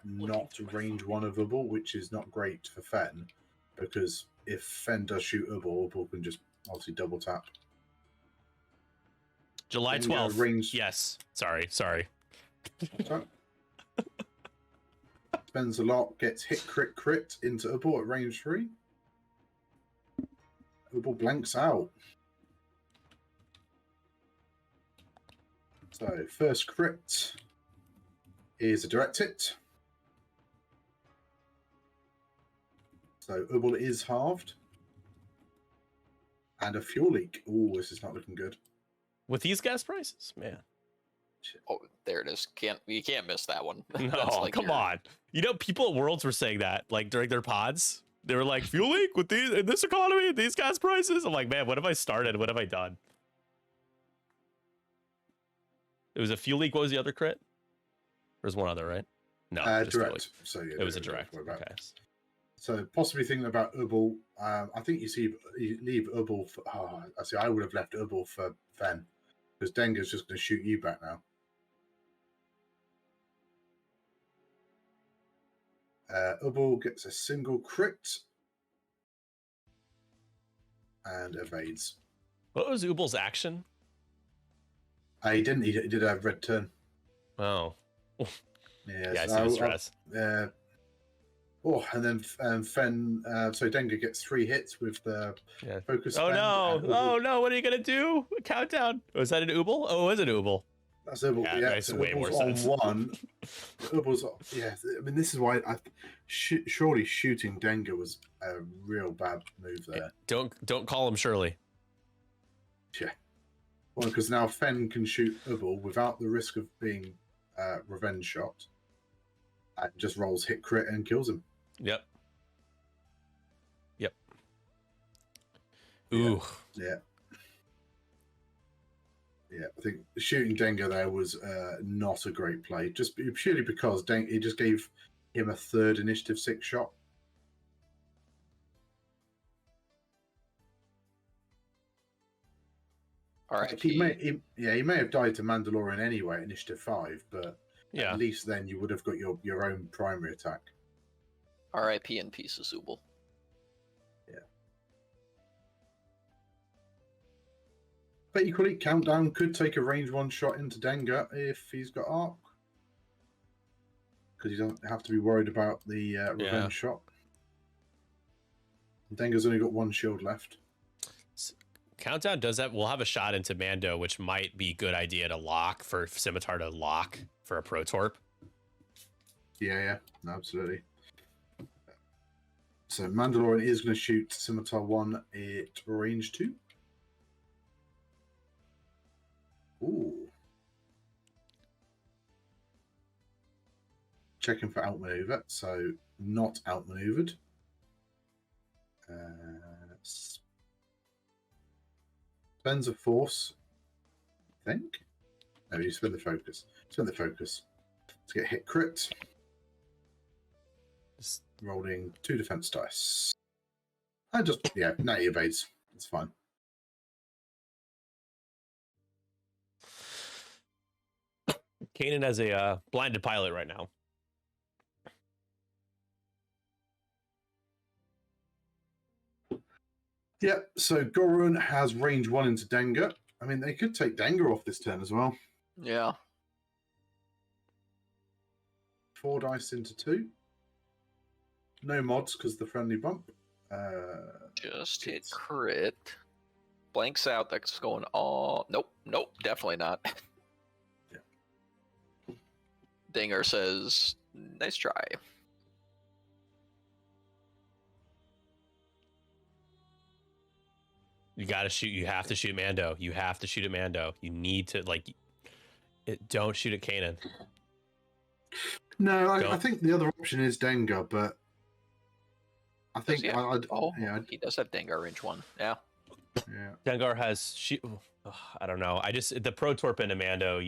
B: not range 1 of Ubel, which is not great for Fen, because if Fen does shoot Ubel, Ubel can just obviously double tap.
A: July 12th.
B: Range...
A: Yes. Sorry.
B: Sorry. Spends a lot, gets hit crit into Ubel at range 3. Ubel blanks out. So, first crit is a direct hit. So Ubel is halved. And a fuel leak. Oh, this is not looking good.
A: With these gas prices, man.
C: Oh, there it is. You can't miss that one.
A: No, like come on. You know, people at Worlds were saying that, like during their pods. They were like, fuel leak with these in this economy, these gas prices. I'm like, man, what have I started? What have I done? It was a fuel leak. What was the other crit? There's one other, right? No,
B: direct. So yeah,
A: it was a direct. Okay.
B: So possibly thinking about Ubel. I think you leave Ubel for. Oh, I would have left Ubel for Fen, because Denga's just going to shoot you back now. Ubel gets a single crit and evades.
A: What was Ubel's action?
B: He didn't. He did a red turn.
A: Oh.
B: Yeah,
A: I see the stress.
B: And then Fen. So Denga gets 3 hits with the focus.
A: Oh no! Oh no! What are you gonna do? Countdown. Was that an Ubel? Oh, it was an Ubel.
B: That's Ubel. Yeah,
A: makes
B: so
A: way more
B: on
A: sense.
B: 1. Ubel's. Yeah, I mean, this is why surely shooting Denga was a real bad move there.
A: Don't call him Shirley.
B: Yeah. Well, because now Fen can shoot Ubel without the risk of being revenge shot, and just rolls hit crit and kills him.
A: Yep. Ooh.
B: Yeah. I think shooting Denga there was not a great play, just purely because he just gave him a 3rd initiative 6 shot.
C: All right.
B: He may have died to Mandalorian anyway, initiative 5, but at least then you would have got your own primary attack.
C: R.I.P. in peace, Ubel.
B: Yeah. But equally, Countdown could take a range 1 shot into Denga if he's got arc. because you don't have to be worried about the revenge shot. Dengar's only got one shield left.
A: Countdown does that. We'll have a shot into Mando, which might be good idea to lock for Scimitar to lock for a Protorp.
B: Yeah, no, absolutely. So Mandalorian is going to shoot Scimitar 1 at range 2. Ooh. Checking for outmaneuver, so not outmaneuvered. Spends a force, I think. No, you spend the focus. Spend the focus. To get hit crit. Just rolling 2 defense dice. And just, now he evades. It's fine.
A: Kanan has a blinded pilot right now.
B: Yeah, so Gorun has range 1 into Dengar. I mean, they could take Dengar off this turn as well.
C: Yeah.
B: 4 dice into 2. No mods because the friendly bump.
C: Just hit crit. Blanks out. That's going all. Nope. Definitely not.
B: Yeah.
C: Dinger says, "Nice try."
A: You gotta shoot. You have to shoot Mando. You have to shoot at Mando. You need to don't shoot at Kanan.
B: No, I think the other option is Dengar, but I think
C: he does have Dengar range 1. Yeah.
A: Dengar has shoot. I don't know. The Protorp into Mando.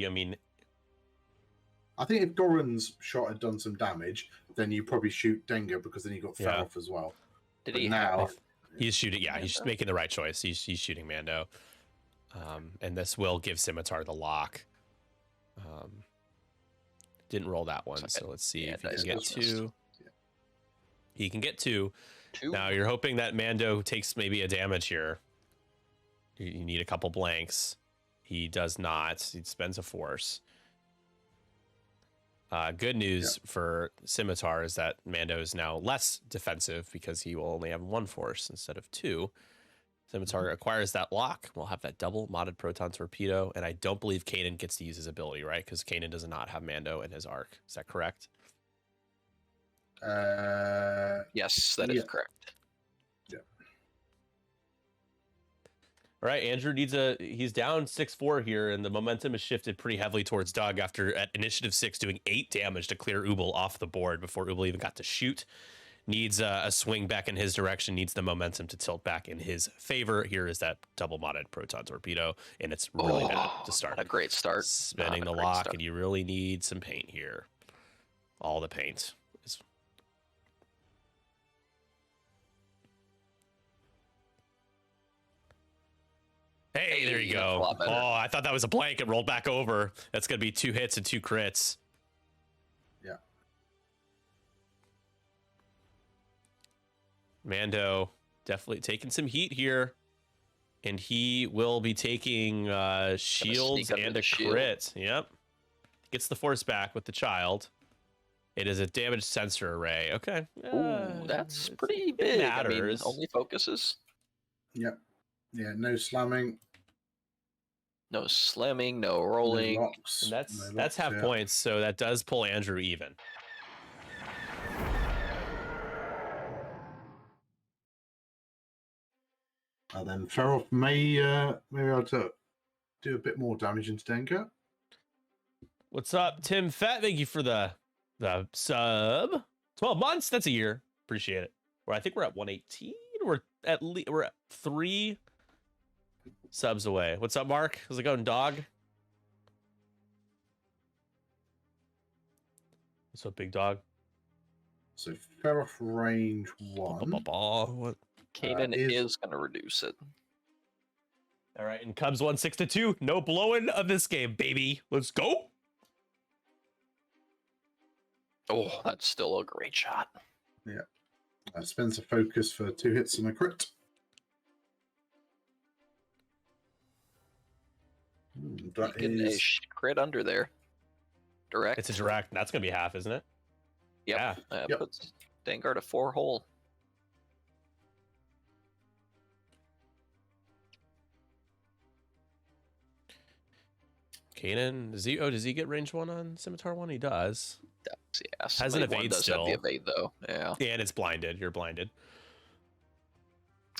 B: I think if Gorun's shot had done some damage, then you probably shoot Dengar because then you got fell off as well.
C: Did he
B: now?
A: He's shooting. Yeah, he's making the right choice. He's shooting Mando, and this will give Scimitar the lock. Didn't roll that one, so let's see if he can get 2. Yeah. He can get 2. Now you're hoping that Mando takes maybe a damage here. You need a couple blanks. He does not. He spends a force. Good news for Scimitar is that Mando is now less defensive because he will only have 1 force instead of 2. Scimitar acquires that lock. We'll have that double modded proton torpedo, and I don't believe Kanan gets to use his ability, right? Because Kanan does not have Mando in his arc. Is that correct?
C: Yes, that is correct.
B: Yeah.
A: All right, Andrew he's down 6-4 here, and the momentum has shifted pretty heavily towards Doug after at initiative 6 doing 8 damage to clear Ubel off the board before Ubel even got to shoot. Needs a swing back in his direction, needs the momentum to tilt back in his favor. Here is that double modded proton torpedo, and it's really bad to start.
C: A great start.
A: Spinning the lock, and you really need some paint here. All the paint is. Hey, there you go. Oh, I thought that was a blank. It rolled back over. That's going to be 2 hits and 2 crits.
B: Yeah.
A: Mando definitely taking some heat here. And he will be taking shields and a crit. Yep. Gets the force back with the child. It is a damage sensor array. Okay.
C: Ooh, that's pretty big.
A: Matters.
C: Only focuses.
B: Yep. Yeah, no slamming.
C: No slamming, no rolling.
B: No locks.
A: And that's half points, so that does pull Andrew even.
B: And then Feroth may maybe I'll do a bit more damage into Dengar.
A: What's up, Tim Fett? Thank you for the sub. 12 months. That's a year. Appreciate it. I think we're at 118. We're at 3 subs away. What's up, Mark? How's it going, dog? What's up, big dog?
B: So Feroth range 1.
A: What?
C: Kanan is going to reduce it.
A: All right, and Cubs won 6-2. No blowing of this game, baby. Let's go.
C: Oh, that's still a great shot.
B: Yeah. Spends a focus for 2 hits and a crit. That is
C: a crit under there. Direct.
A: It's a direct. That's going to be half, isn't it? Yeah.
B: Yep.
C: Puts Dengar to 4 whole.
A: Kanan, does he get range 1 on Scimitar 1? He does.
C: Yeah,
A: Has an
C: Scimitar 1
A: evade
C: does
A: still.
C: have the evade, though. Yeah.
A: And it's blinded. You're blinded.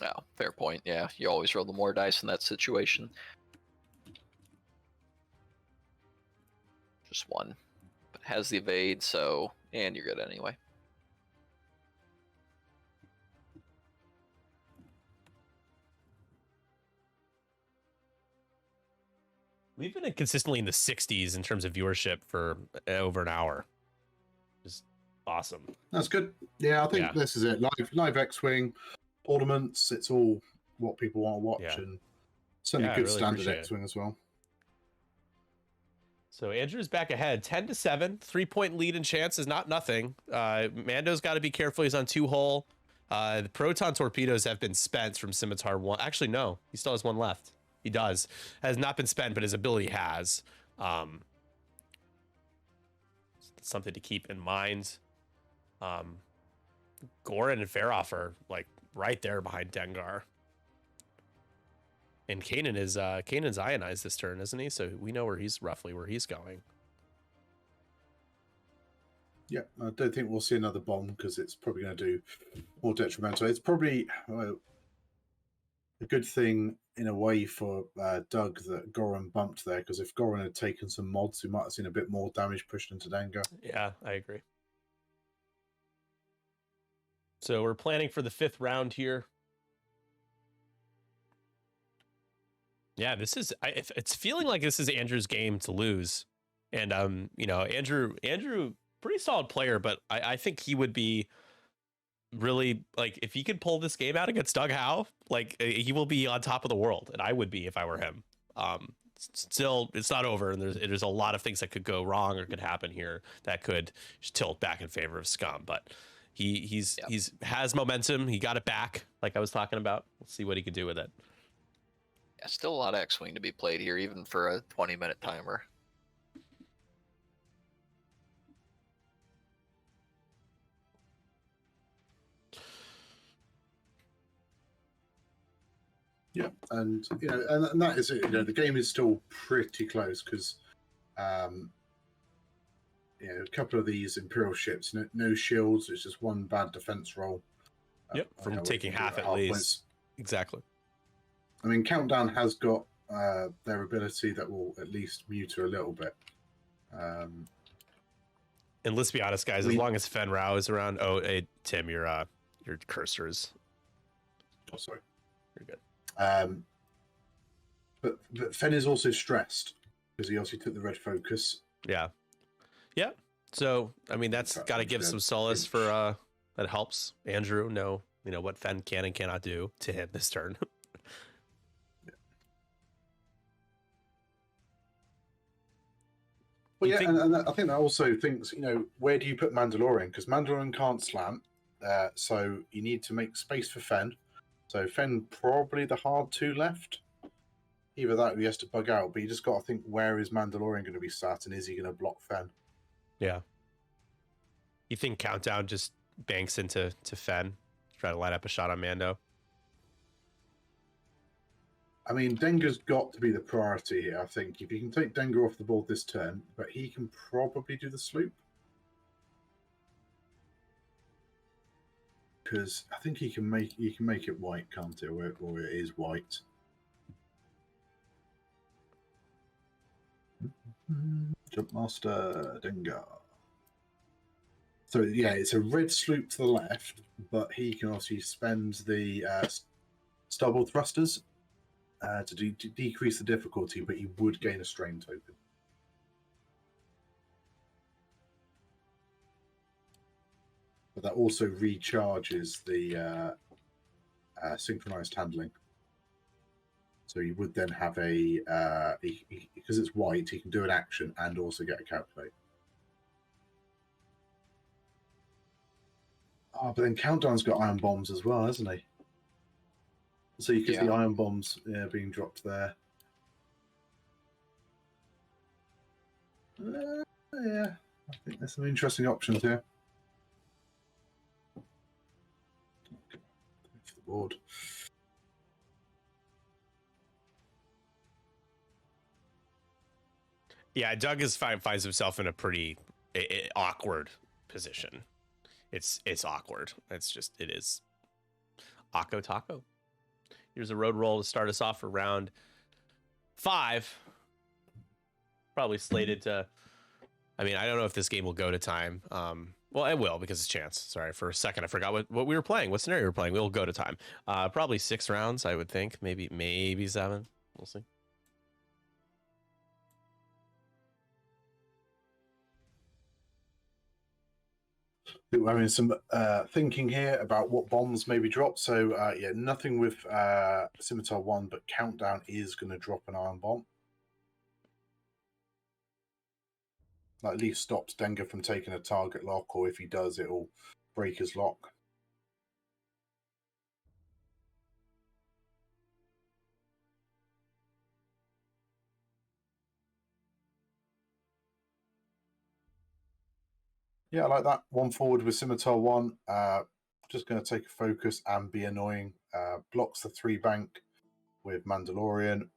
C: Oh, fair point. Yeah, you always roll the more dice in that situation. Just 1. But has the evade, so... And you're good anyway.
A: We've been consistently in the 60s in terms of viewership for over an hour. Just awesome.
B: That's good. Yeah, I think this is it. Live X-Wing, ornaments, it's all what people want to watch, and certainly good really standard X-Wing as well.
A: So Andrew's back ahead, 10-7, 3-point lead in chance is not nothing. Mando's got to be careful. He's on 2 hull. The proton torpedoes have been spent from Scimitar 1. Actually, no, he still has 1 left. He does. Has not been spent, but his ability has. Something to keep in mind. Goran and Feroff are like right there behind Dengar. And Kanan's ionized this turn, isn't he? So we know roughly where he's going.
B: Yeah, I don't think we'll see another bomb because it's probably going to do more detrimental. It's probably a good thing in a way for Doug that Goran bumped there, because if Goran had taken some mods, we might have seen a bit more damage pushed into Dengar.
A: Yeah, I agree. So we're planning for the 5th round here. Yeah, it's feeling like this is Andrew's game to lose. And Andrew, pretty solid player, but I think he would be really, like, if he could pull this game out against Doug Howe, like, he will be on top of the world, and I would be if I were him. Still, it's not over, and there's a lot of things that could go wrong or could happen here that could tilt back in favor of Scum, but he's has momentum. He got it back, like I was talking about. We'll see what he can do with it.
C: Yeah, still a lot of X-Wing to be played here, even for a 20-minute timer.
B: Yeah, and and that is it. The game is still pretty close because, a couple of these Imperial ships, no shields. It's just 1 bad defense roll.
A: From taking half at least. Points. Exactly.
B: I mean, Countdown has got their ability that will at least mute her a little bit.
A: And let's be honest, guys. As long as Fen Rao is around, Tim, your cursors.
B: Oh, sorry.
A: You're good.
B: But Fen is also stressed because he also took the red focus.
A: Yeah. So I mean, that's got to give some solace for that helps Andrew know what Fen can and cannot do to him this turn.
B: Well, yeah, and I think that also thinks, where do you put Mandalorian? Because Mandalorian can't slam, so you need to make space for Fen. So Fen probably the hard 2 left. Either that or he has to bug out, but you just got to think, where is Mandalorian going to be sat, and is he going to block Fen?
A: Yeah. You think Countdown just banks into Fen, try to line up a shot on Mando?
B: I mean, Dengar's got to be the priority here, I think. If you can take Dengar off the board this turn, but he can probably do the sloop. Because I think he can make it white, can't he? Or it is white. Jumpmaster Dengar. So yeah, it's a red sloop to the left, but he can also spend the starboard thrusters to decrease the difficulty, but he would gain a strain token. But that also recharges the synchronized handling. So you would then have because it's white, he can do an action and also get a calculate. Oh, but then Countdown's got ion bombs as well, hasn't he? So you get the ion bombs being dropped there. Yeah, I think there's some interesting options here. board.
A: Yeah, Doug finds himself in a pretty awkward position. It's awkward. It is. Akko Taco. Here's a road roll to start us off for round 5. Probably slated to. I mean, I don't know if this game will go to time. Well, it will because it's chance. Sorry, for a second I forgot what we were playing. What scenario we were playing? We'll go to time. Probably 6 rounds, I would think. Maybe 7. We'll see.
B: I mean, some thinking here about what bombs maybe drop. So, yeah, nothing with Scimitar 1, but Countdown is going to drop an iron bomb. That at least stops Denga from taking a target lock, or if he does, it'll break his lock. Yeah, I like that. 1 forward with Scimitar 1. Just going to take a focus and be annoying. Blocks the 3 bank with Mandalorian.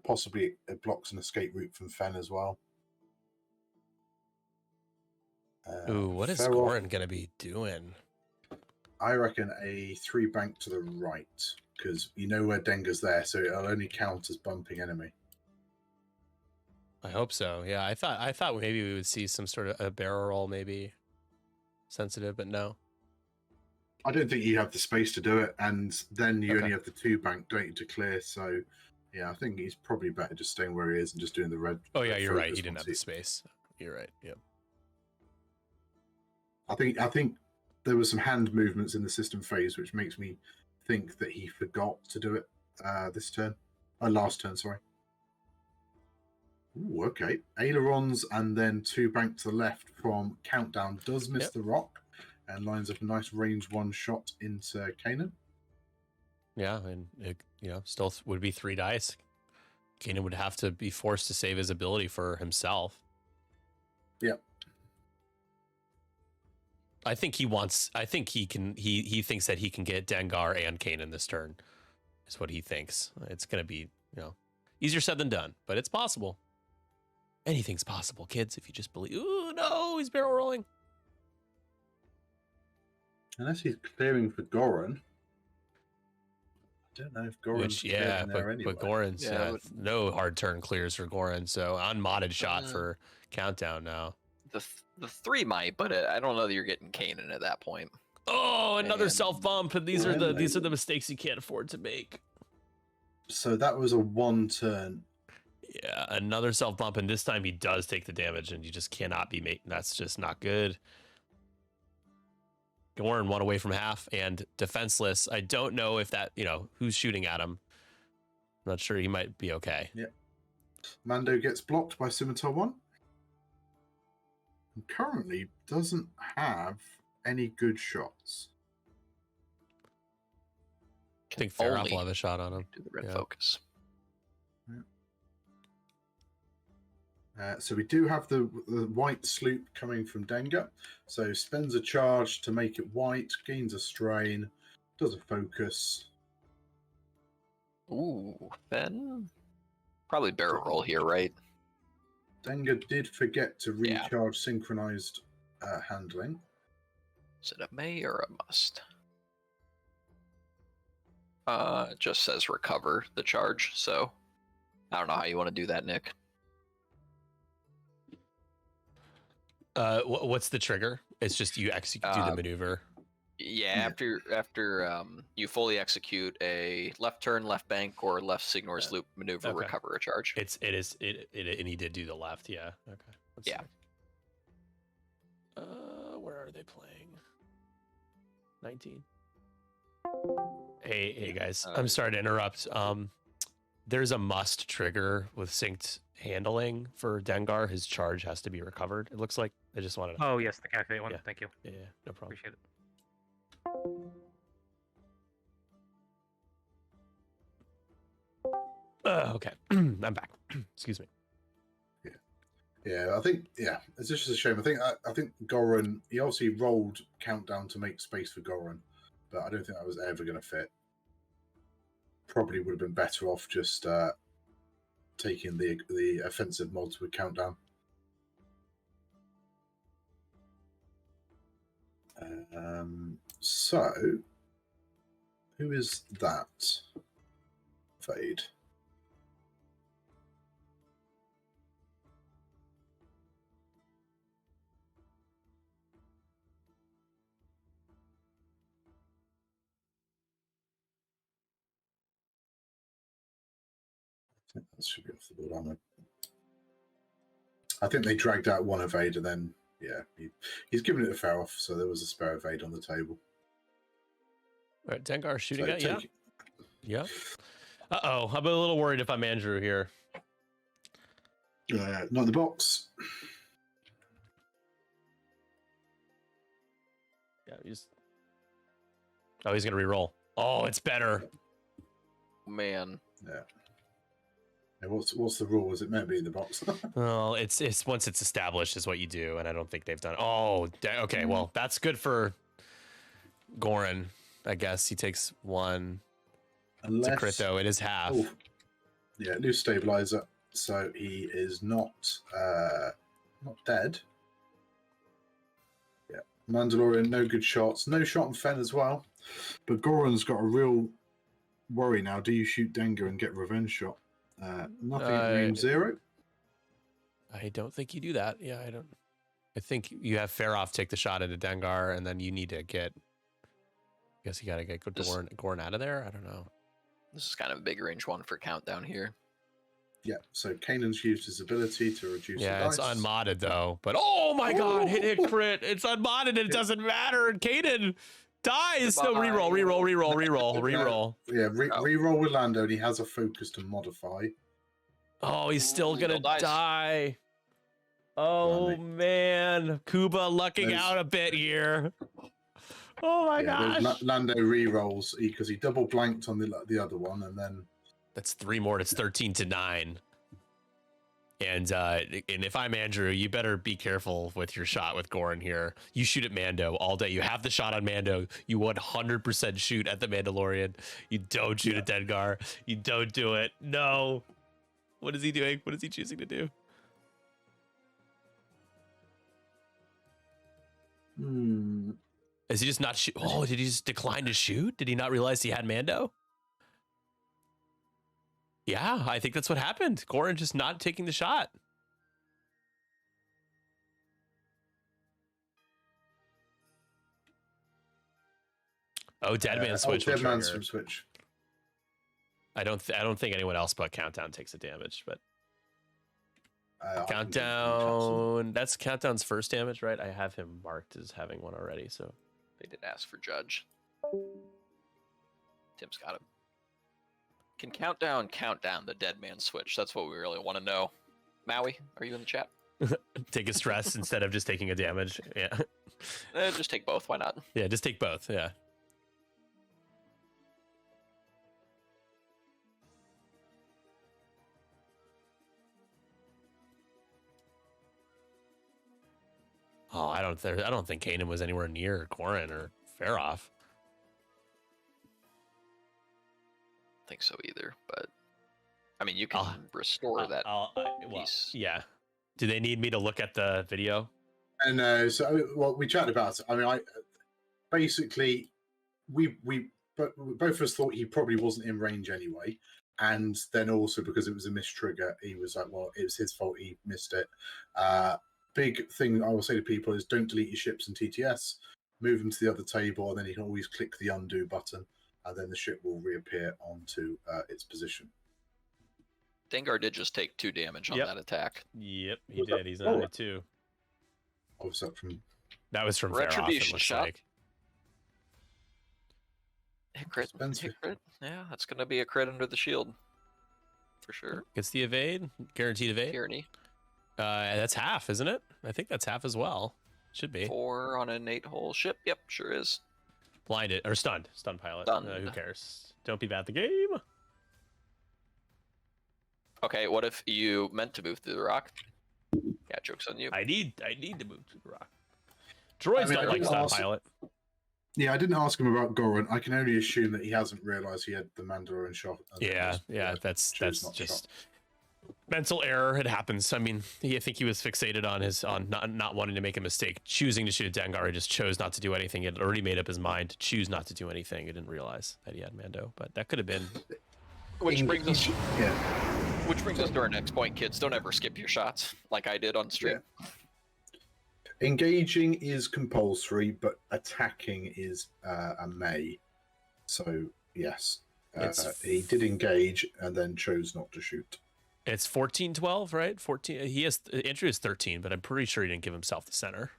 B: Possibly it blocks an escape route from Fen as well.
A: Ooh, what is Goran going to be doing?
B: I reckon a 3 bank to the right, because you know where Denga's there, so it'll only count as bumping enemy.
A: I hope so. Yeah, I thought maybe we would see some sort of a barrel roll, maybe sensitive, but no.
B: I don't think you have the space to do it, and then you only have the 2 bank, don't you, to clear. So, yeah, I think he's probably better just staying where he is and just doing the red.
A: Oh yeah, you're right. He didn't have the space. You're right. Yep.
B: I think there were some hand movements in the system phase, which makes me think that he forgot to do it this turn. Last turn, sorry. Ooh, okay. Ailerons and then 2 bank to the left from Countdown does miss the rock and lines up a nice range 1 shot into Kanan.
A: Yeah, and it, still would be 3 dice. Kanan would have to be forced to save his ability for himself.
B: Yeah.
A: I think he thinks that he can get Dengar and Kanan this turn. Is what he thinks. It's going to be, easier said than done, but it's possible. Anything's possible, kids, if you just believe. Ooh, no, he's barrel rolling.
B: Unless he's clearing for Goran. I don't know if Goran's clearing there anyway.
A: But Goran's no hard turn clears for Goran, so unmodded shot for Countdown now.
C: The 3 might, but I don't know that you're getting Kanan at that point.
A: Oh, another self bump, and these are the mistakes you can't afford to make.
B: So that was a 1 turn.
A: Yeah, another self bump, and this time he does take the damage, and you just cannot be making. That's just not good. Goran 1 away from half and defenseless. I don't know if that, who's shooting at him. I'm not sure. He might be okay.
B: Yeah. Mando gets blocked by Scimitar 1. And currently doesn't have any good shots.
A: I think Fairhoff will have a shot on him.
C: Do the red focus.
B: So we do have the white sloop coming from Denga. So spends a charge to make it white, gains a strain, does a focus.
C: Ooh, then probably barrel roll here, right?
B: Denga did forget to recharge synchronized handling.
C: Is it a may or a must? It just says recover the charge, so I don't know how you want to do that, Nick.
A: What's the trigger? It's just you execute the maneuver.
C: Yeah, after you fully execute a left turn, left bank, or left Signor's loop maneuver, recover a charge.
A: It is, and he did do the left. Yeah. Okay. Let's see. Where are they playing? 19. Hey guys. I'm sorry to interrupt. There's a must trigger with synced handling for Dengar. His charge has to be recovered. It looks like. I just wanted to...
D: Oh yes, the cafe one.
A: Yeah.
D: Thank you.
A: Yeah, no problem.
D: Appreciate it.
A: Okay. I'm back. Excuse me.
B: Yeah, I think it's just a shame. I think Goran, he obviously rolled Countdown to make space for Goran, but I don't think that was ever going to fit. probably would have been better off just taking the offensive mods with countdown. So, who is that? Fade. I think that should be off the board, aren't they? I think they dragged out one evade and then, yeah, he's given it a fair off, so there was a spare evade on the table.
A: All right, Dengar shooting
B: So
A: at you. Yeah. Uh-oh, I'm a little worried if I'm Andrew here.
B: Not in the box.
A: Yeah, he's going to re-roll. Oh, it's better.
C: Man.
B: Yeah. What's the rule? Is it meant to be in the box?
A: Well, it's once it's established is what you do, and I don't think they've done. Oh, okay. Well, that's good for Goran. I guess he takes one. It's a crit though. It is half.
B: Oh, yeah, new stabilizer. So he is not dead. Yeah, Mandalorian, no good shots. No shot on Fen as well. But Goran's got a real worry now. Do you shoot Dengar and get revenge shot? Nothing at room 0.
A: I don't think you do that. Yeah, I don't. I think you have Faroff take the shot into Dengar, and then you need to get. I guess you got to get Goran out of there. I don't know.
C: This is kind of a big range one for countdown here.
B: Yeah, so Kanan's used his ability to reduce the
A: Yeah, it's
B: dice.
A: unmodded though. But oh my god, hit crit. It's unmodded and it doesn't matter. And Kanan dies. No, reroll.
B: Yeah, reroll with Lando, and he has a focus to modify.
A: Oh, he's still gonna die. Oh man, Kouba lucking out a bit here. Oh my gosh.
B: Lando rerolls because he double blanked on the other one, and then
A: that's 3 more. It's 13-9. And if I'm Andrew, you better be careful with your shot with Goran here. You shoot at Mando all day. You have the shot on Mando. You 100% shoot at the Mandalorian. You don't shoot at Dengar. You don't do it. No. What is he doing? What is he choosing to do? Is he just not shoot? Oh, did he just decline to shoot? Did he not realize he had Mando? Yeah, I think that's what happened. Goran just not taking the shot. Oh, Deadman switch.
B: Deadman switch.
A: I don't think anyone else but Countdown takes the damage, but Countdown. That's Countdown's first damage, right? I have him marked as having one already, so
C: they did ask for Judge. Tim's got him. Can Countdown count down the dead man switch? That's what we really want to know. Maui, are you in the chat?
A: Take a stress instead of just taking a damage. Yeah.
C: Just take both. Why not?
A: Yeah, just take both. Yeah. Oh, I don't think Kanan was anywhere near Goran or Faroff.
C: Think so either, but I mean, you can restore that piece.
B: Yeah.
A: Do they need me to look at the video?
B: No. So, well, we chatted about it. I mean, basically we both of us thought he probably wasn't in range anyway, and then also because it was a missed trigger, he was like, well, it was his fault. He missed it. Big thing I will say to people is don't delete your ships in TTS. Move them to the other table, and then you can always click the undo button. And then the ship will reappear onto its position.
C: Dengar did just take 2 damage on that attack.
A: Yep, he did. He's on it too.
B: What was that from?
A: That was from
C: Retribution shot.
A: Like.
C: Hit crit. Hit crit. Yeah, that's going to be a crit under the shield. For sure.
A: Gets the evade. Guaranteed evade.
C: Tyranny.
A: That's half, isn't it? I think that's half as well. Should be.
C: 4 on an 8-hole ship. Yep, sure is.
A: Blinded or stunned pilot. Who cares? Don't be bad at the game.
C: Okay, what if you meant to move through the rock? Yeah, joke's on you.
A: I need to move through the rock. Droids don't like stun pilot.
B: Yeah, I didn't ask him about Goran. I can only assume that he hasn't realised he had the Mandalorian shot.
A: Yeah, that's just mental error. It happens. I mean, I think he was fixated on not wanting to make a mistake, choosing to shoot at Dengar. He just chose not to do anything. He had already made up his mind to choose not to do anything. He didn't realize that he had Mando, but that could have been.
C: Which brings us to our next point, kids. Don't ever skip your shots like I did on stream.
B: Yeah. Engaging is compulsory, but attacking is a may. So yes, he did engage and then chose not to shoot.
A: It's 14-12, right? 14. He has Andrew is 13, but I'm pretty sure he didn't give himself the center.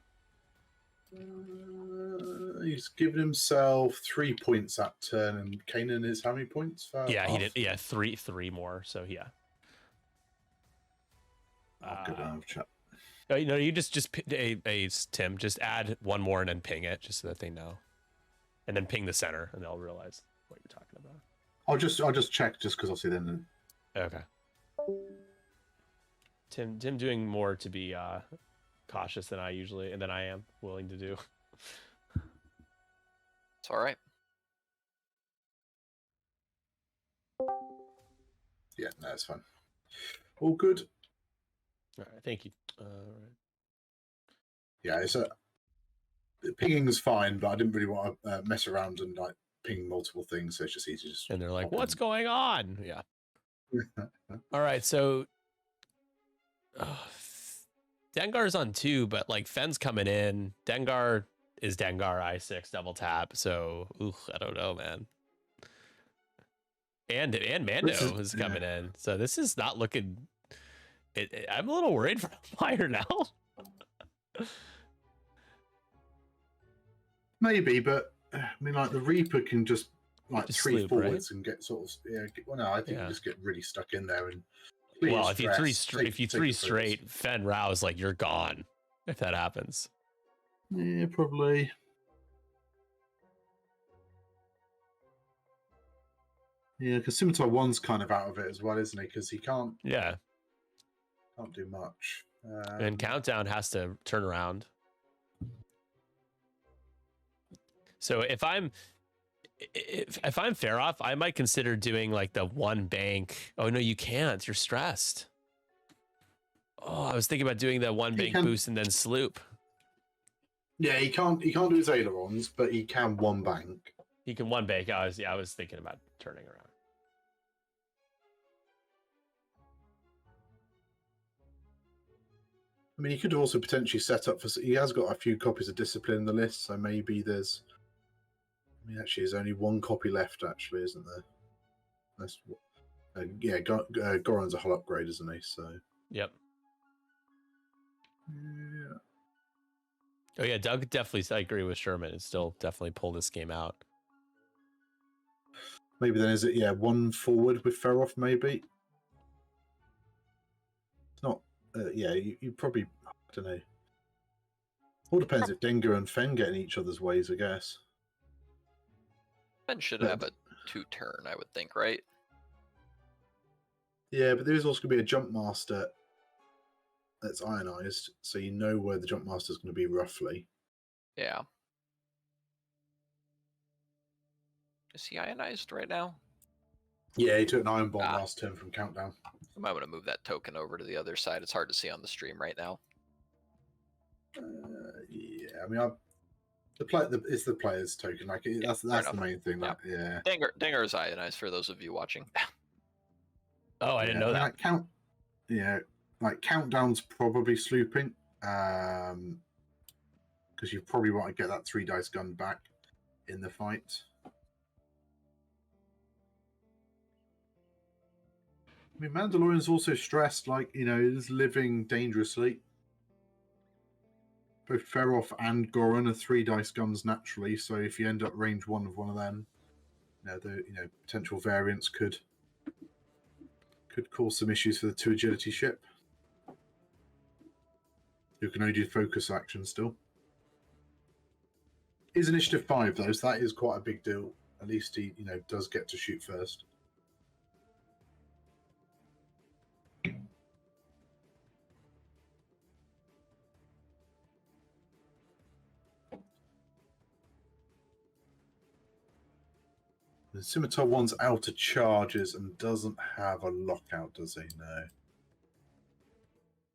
B: He's given himself 3 points that turn, and Kanan is how many points?
A: Yeah, he did. Yeah, three more. So yeah.
B: Good enough, chat.
A: You just Tim, just add one more and then ping it, just so that they know, and then ping the center, and they'll realize what you're talking about.
B: I'll just check just because I'll see then.
A: Okay. Tim doing more to be cautious than I am willing to do.
C: It's all right.
B: Yeah, no, it's fine. All good.
A: All right, thank you. All right.
B: Yeah, pinging is fine, but I didn't really want to mess around and like ping multiple things, so it's just easy.
A: And they're like, "What's going on?" Yeah. All right, so Dengar's on 2, but like Fenn's coming in. Dengar is Dengar I6 double tap. So, I don't know, man. And Mando is coming in. So this is not looking. I'm a little worried for Empire now.
B: Maybe, but I mean, like the Reaper can just like
A: Just
B: 3
A: sloop,
B: forwards and get sort of well, no, I think you just get really stuck in there and.
A: Well, if you three straight, Fenn Rao is like you're gone. If that happens,
B: yeah, probably. Yeah, because Scimitar 1's kind of out of it as well, isn't he? Because he can't.
A: Yeah.
B: Can't do much.
A: And Countdown has to turn around. So if I'm fair off, I might consider doing like the one bank. Oh no, you can't. You're stressed. Oh, I was thinking about doing the one bank boost and then sloop.
B: Yeah, he can't do his ailerons, but he can one bank.
A: He can one bank. I was thinking about turning around.
B: I mean, he could also potentially set up for. He has got a few copies of Discipline in the list, so maybe there's. I mean, actually, there's only 1 copy left, actually, isn't there? That's yeah. Goran's a hull upgrade, isn't he? So.
A: Yep.
B: Yeah.
A: Oh yeah, Doug definitely. I agree with Sherman. It's still definitely pull this game out.
B: Maybe then is it 1 forward with Feroff? Maybe. It's not. You probably. I don't know. All depends if Dengar and Fenn get in each other's ways, I guess.
C: Fenn should have a 2-turn, I would think, right?
B: Yeah, but there's also going to be a jump master that's ionized, so you know where the jump master is going to be roughly.
C: Yeah. Is he ionized right now?
B: Yeah, he took an iron bomb last turn from Countdown.
C: I might want to move that token over to the other side. It's hard to see on the stream right now.
B: Yeah, I mean, it's the player's token. Like that's the main thing. Like, yeah.
C: Dengar is ionized for those of you watching.
A: Oh, I didn't know that.
B: Like Countdown's probably slooping, because you probably want to get that 3 dice gun back in the fight. I mean, Mandalorian's also stressed, like, is living dangerously. Both Feroff and Goran are 3 dice guns naturally, so if you end up range 1 of one of them, the potential variants could cause some issues for the 2 agility ship, who can only do focus action still. He's initiative 5 though, so that is quite a big deal. At least he does get to shoot first. The Scimitar 1's out of charges and doesn't have a lockout, does he? No.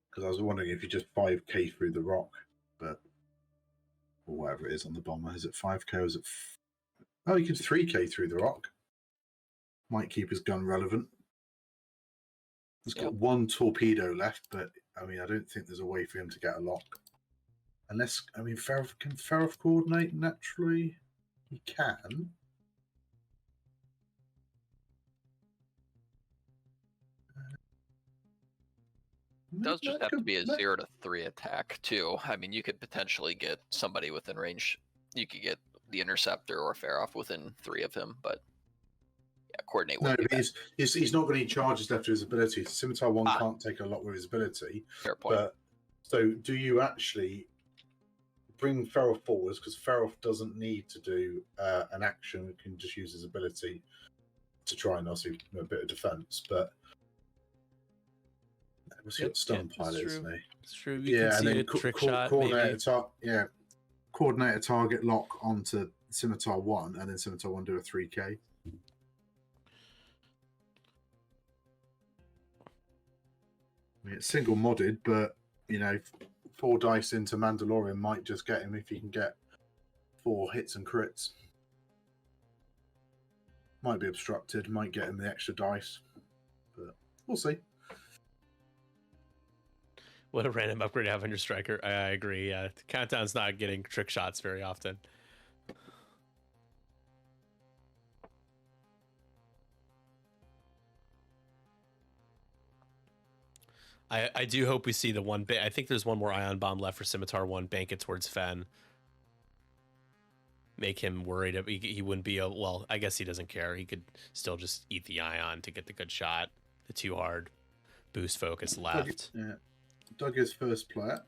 B: Because I was wondering if you just 5k through the rock, but or whatever it is on the bomber. Is it 5k or is it? Oh, you can 3k through the rock. Might keep his gun relevant. He's got one torpedo left, but I mean, I don't think there's a way for him to get a lock. Unless, I mean, can Ferroth coordinate naturally? He can.
C: It does just have to be a 0 to 3 attack too. I mean, you could potentially get somebody within range. You could get the interceptor or Ferroth within 3 of him, but yeah, coordinate.
B: No, but he's not got any charges left to his ability. Scimitar 1 can't take a lot with his ability.
C: Fair point.
B: But so, do you actually bring Ferroth forwards, because Ferroth doesn't need to do an action; he can just use his ability to try and also a bit of defense. But was he got stun pilot, isn't he?
A: It's true. You can see a trick shot.
B: Coordinate a target lock onto Scimitar 1, and then Scimitar 1 do a 3k. I mean, it's single modded, but you know, 4 dice into Mandalorian might just get him if he can get 4 hits and crits. Might be obstructed, might get him the extra dice, but we'll see.
A: What a random upgrade to have on your striker. I agree. Yeah, Countdown's not getting trick shots very often. I do hope we see the one bit. I think there's one more ion bomb left for Scimitar 1. Bank it towards Fen. Make him worried. He wouldn't be well, I guess he doesn't care. He could still just eat the ion to get the good shot. The too hard boost focus left.
B: Doug is first player.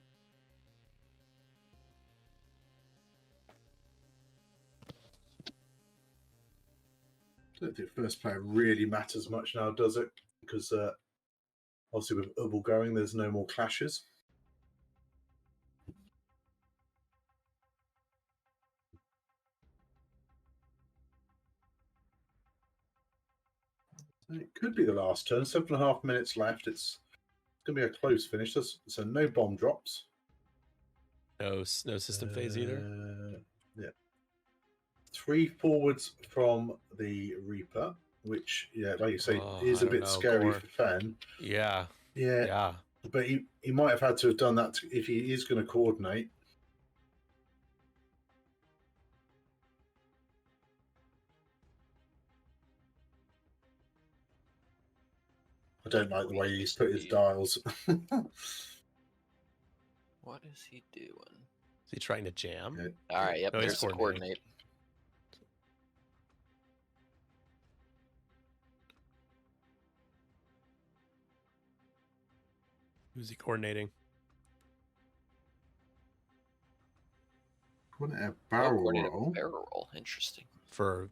B: I don't think first player really matters much now, does it? Because obviously with Ubble going, there's no more clashes. It could be the last turn. 7.5 minutes left. It's going to be a close finish. So no bomb drops.
A: No system phase either.
B: Yeah. 3 forwards from the Reaper, which, yeah, like you say, is a bit scary for Fen.
A: Yeah.
B: But he might have had to have done that if he is going to coordinate. I don't like the way he's put his dials.
C: What is he doing?
A: Is he trying to jam?
B: Yeah.
C: All right, yep, there's the coordinate.
A: Who's he coordinating?
B: Coordinate a barrel roll.
C: Barrel roll, interesting.
A: For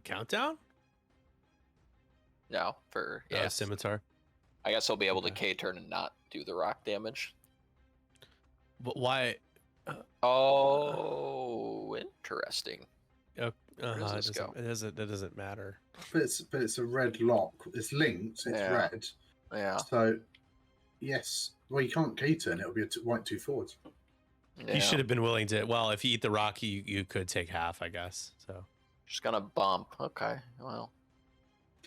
A: Countdown?
C: No, for
A: Scimitar.
C: I guess he'll be able to K turn and not do the rock damage.
A: But why?
C: Interesting.
A: It
C: does
A: doesn't matter.
B: But it's a red lock. It's linked. It's red.
C: Yeah.
B: So yes, well you can't K turn. It'll be a white 2 forwards.
A: Yeah. He should have been willing to. Well, if you eat the rock, you could take half, I guess. So
C: just gonna bump. Okay, well.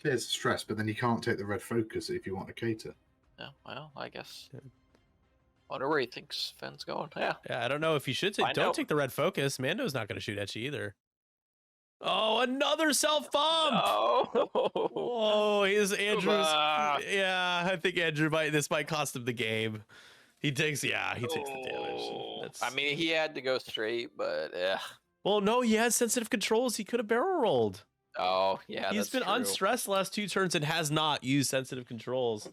B: Clears stress, but then you can't take the red focus if you want to cater.
C: Yeah, well, I guess. Yeah. Wonder where he thinks Fenn's going. Yeah.
A: Yeah, I don't know if you should take. Don't take the red focus. Mando's not going to shoot at you either. Oh, another self bump!
C: Oh,
A: whoa! Here's Andrew's. Yeah, I think Andrew this might cost him the game. He takes the damage.
C: I mean, he had to go straight, but yeah.
A: Well, no, he has sensitive controls. He could have barrel rolled.
C: Oh, yeah,
A: he's been unstressed the last 2 turns and has not used sensitive controls.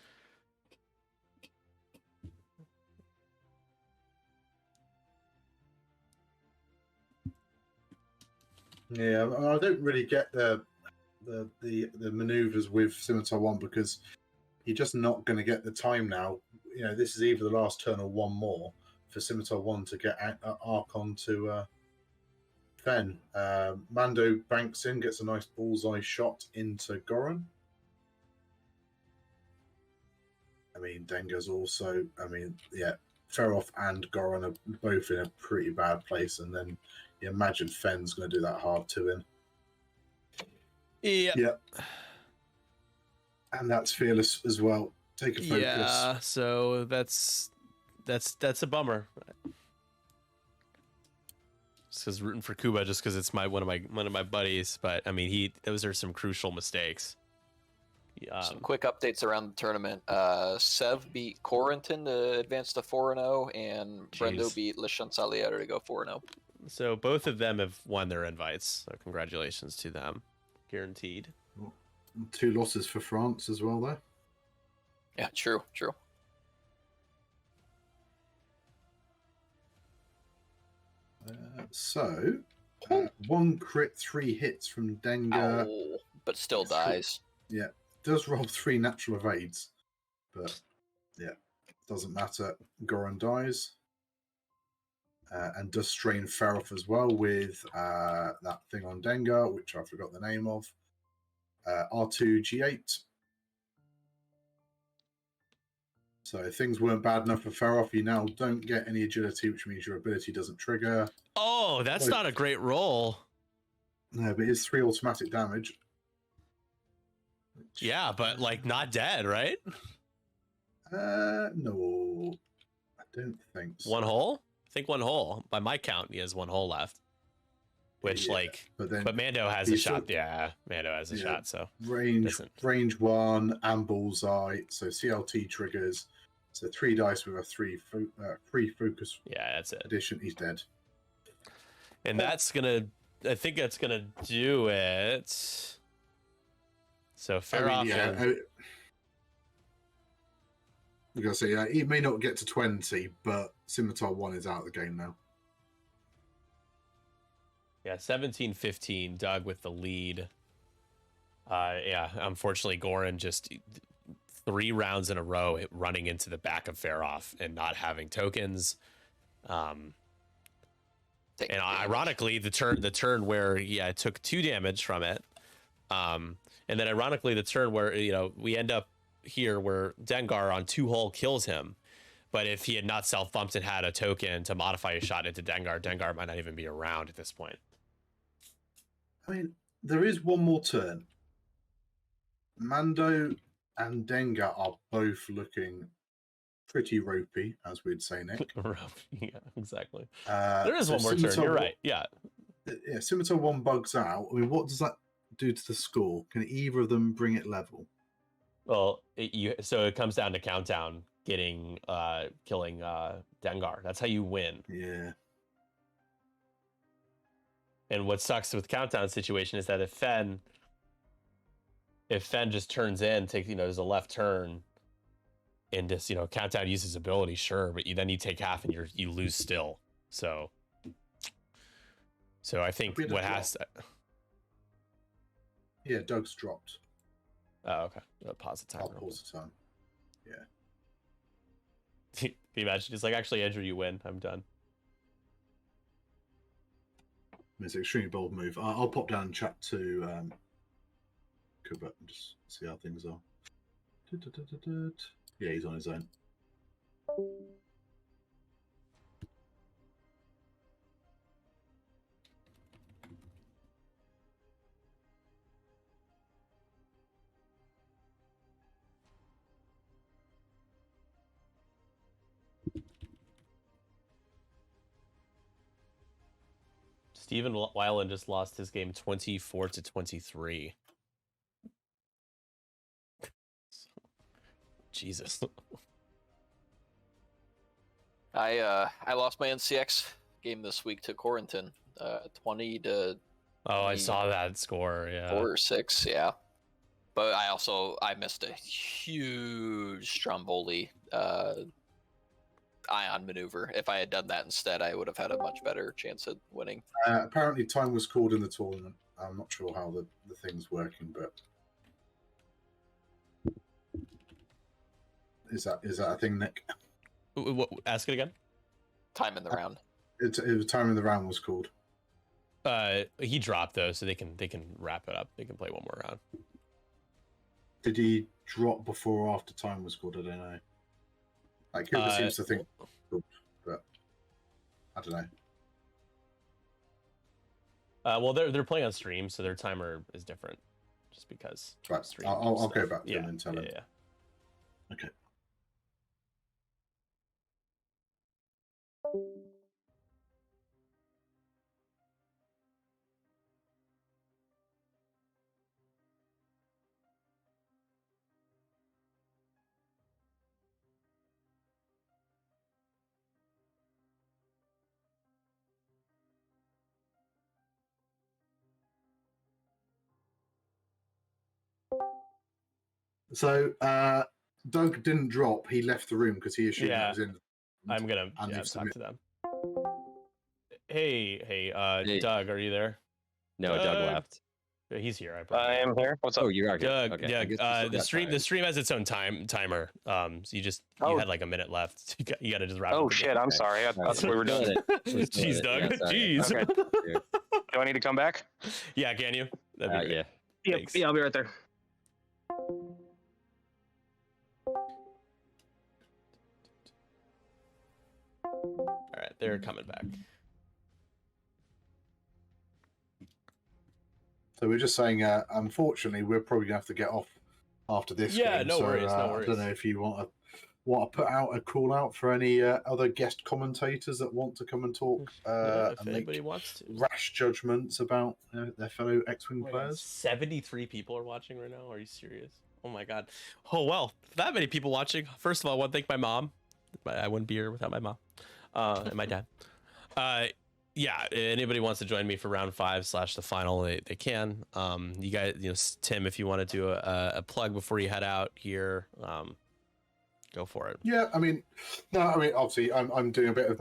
B: Yeah, I don't really get the maneuvers with Scimitar 1 because you're just not going to get the time now. You know, this is either the last turn or one more for Scimitar 1 to get Archon to Fen. Mando banks in, gets a nice bullseye shot into Goran. I mean, Dengar's also. I mean, yeah, Feroth and Goran are both in a pretty bad place, and then you imagine Fen's going to do that hard to him.
A: Yeah.
B: Yep. And that's Fearless as well. Take a focus.
A: Yeah, so that's a bummer. Just because rooting for Kouba, just because it's one of my buddies. But I mean, those are some crucial mistakes.
C: Some quick updates around the tournament. Sev beat Corentin to advance to 4-0, and Brendo beat Lishan Salier to go 4-0.
A: So both of them have won their invites. So congratulations to them. Guaranteed.
B: 2 losses for France as well, though.
C: Yeah, true.
B: So, 1 crit, 3 hits from Dengar.
C: Ow, but still dies.
B: Yeah, does roll 3 natural evades, but yeah, doesn't matter. Goran dies. And does strain Feroth as well with that thing on Dengar, which I forgot the name of. R2G8. So things weren't bad enough for Feroth. You now don't get any agility, which means your ability doesn't trigger.
A: Oh, that's not a great roll.
B: No, but it's 3 automatic damage.
A: Yeah, but like not dead, right?
B: No, I don't think so.
A: 1 hole? I think 1 hole. By my count, he has 1 hole left. Which but Mando has a shot. Yeah, Mando has a shot. So
B: range 1 and bullseye. So CLT triggers. So 3 dice with a 3 focus.
A: Yeah, that's it.
B: Addition. He's dead.
A: And that's gonna. I think that's gonna do it. So Feroth.
B: I'm gonna say he may not get to 20, but Scimitar 1 is out of the game now.
A: Yeah, 17-15, Doug with the lead. Yeah, unfortunately, Goran just 3 rounds in a row running into the back of Feroth and not having tokens. And ironically, the turn where I took 2 damage from it. And then ironically, the turn where we end up here where Dengar on 2 hole kills him. But if he had not self-bumped and had a token to modify his shot into Dengar might not even be around at this point.
B: I mean, there is one more turn. Mando and Dengar are both looking pretty ropey, as we'd say, Nick.
A: Yeah, exactly. There is one more turn. You're right. Yeah.
B: Yeah, Scimitar 1 bugs out. I mean, what does that do to the score? Can either of them bring it level?
A: Well, so it comes down to countdown killing Dengar. That's how you win.
B: Yeah.
A: And what sucks with countdown situation is that if Fen just turns in, there's a left turn, and just countdown uses ability, sure, but then you take half and you lose still. So I think what has to.
B: Yeah, Doug's dropped.
A: Oh, okay. Pause the time.
B: I'll pause the time. Yeah.
A: Can you imagine? It's like, actually, Andrew, you win. I'm done.
B: It's an extremely bold move. I'll pop down and chat to Kouba and just see how things are. Yeah, he's on his own.
A: Stephen Weiland just lost his game 24-23. Jesus.
C: I lost my NCX game this week to Corentin, 20 to.
A: Oh, I saw that score. Yeah,
C: 4 or 6. Yeah, but I missed a huge Stromboli ion maneuver. If I had done that instead, I would have had a much better chance at winning.
B: Apparently, time was called in the tournament. I'm not sure how the thing's working, but is that a thing, Nick?
A: Ask it again.
C: Time in the round.
B: It was time in the round was called.
A: He dropped though, so they can wrap it up. They can play one more round.
B: Did he drop before or after time was called? I don't know. Like Kouba seems to think, but I don't know.
A: Well, they're playing on stream, so their timer is different, just because.
B: Right,
A: stream
B: I'll go
A: stuff.
B: back to him and tell him.
A: Yeah.
B: Okay. So Doug didn't drop. He left the room because he assumed that was in.
A: I'm gonna talk to them. Hey, Doug, are you there?
D: No, Doug left.
A: He's here.
E: I am here. What's up?
D: Oh, you are here.
A: Doug.
D: Okay.
A: Yeah. The stream has its own timer. So you had like a minute left. You got to just wrap.
E: Oh shit! I'm sorry. I thought we were done.
A: Jeez, Doug.
D: Yeah,
A: Jeez.
E: Okay. Do I need to come back?
A: Yeah, can you?
D: Yeah.
E: Yep.
A: Thanks.
E: Yeah, I'll be right there.
A: All right, they're coming back.
B: So we're just saying, unfortunately, we're probably gonna have to get off after this.
A: Yeah,
B: game.
A: no worries.
B: I don't know if you want to put out a call out for any other guest commentators that want to come and talk
A: If
B: and
A: anybody
B: make
A: wants to.
B: rash judgments about their fellow X-wing players.
A: 73 people are watching right now. Are you serious? Oh my god. Oh well, that many people watching. First of all, I want to thank my mom. I wouldn't be here without my mom and my dad. Yeah, anybody wants to join me for round 5 / the final, they can. You guys, Tim, if you want to do a plug before you head out here, go for it.
B: Yeah, obviously, I'm doing a bit of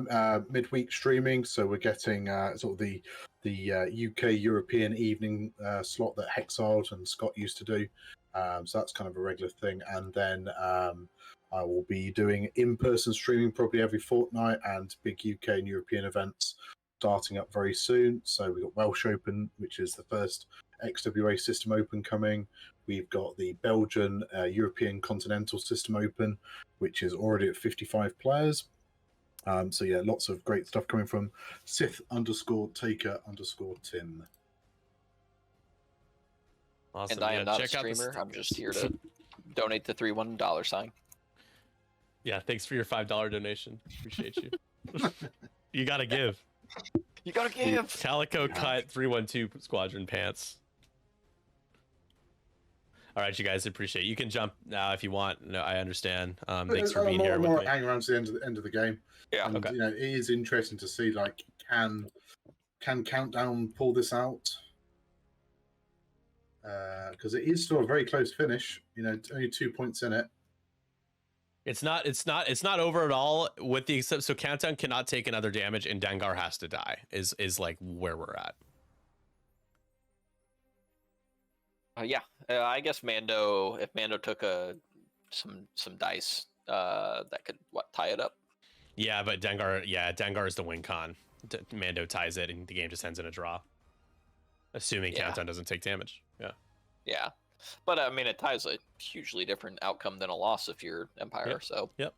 B: midweek streaming, so we're getting sort of the UK European evening slot that Hexiled and Scott used to do. So that's kind of a regular thing, and then I will be doing in-person streaming probably every fortnight, and big UK and European events starting up very soon. So we've got Welsh Open, which is the first XWA System Open coming. We've got the Belgian European Continental System Open, which is already at 55 players. So yeah, lots of great stuff coming from Sith_Taker_Tim.
A: Awesome.
C: And I am not a
A: check out
C: streamer. I'm just here to donate the $3
A: Yeah, thanks for your $5 donation. Appreciate you. You gotta give.
C: You gotta give.
A: Calico Cut 312 Squadron pants. All right, you guys, appreciate it. You can jump now if you want. No, I understand. Thanks for being here with me.
B: Hang around to the end of the game.
C: Yeah.
B: And,
A: okay.
B: It is interesting to see, like, can Countdown pull this out? Because it is still a very close finish. Only 2 points in it.
A: It's not over at all, with the except so Countdown cannot take another damage and Dengar has to die is like where we're at.
C: Yeah, I guess Mando. If Mando took some dice, that could tie it up.
A: Yeah, but Dengar is the win con. Mando ties it and the game just ends in a draw, assuming Countdown doesn't take damage.
C: Yeah, but it ties a hugely different outcome than a loss if you're Empire.
A: Yep.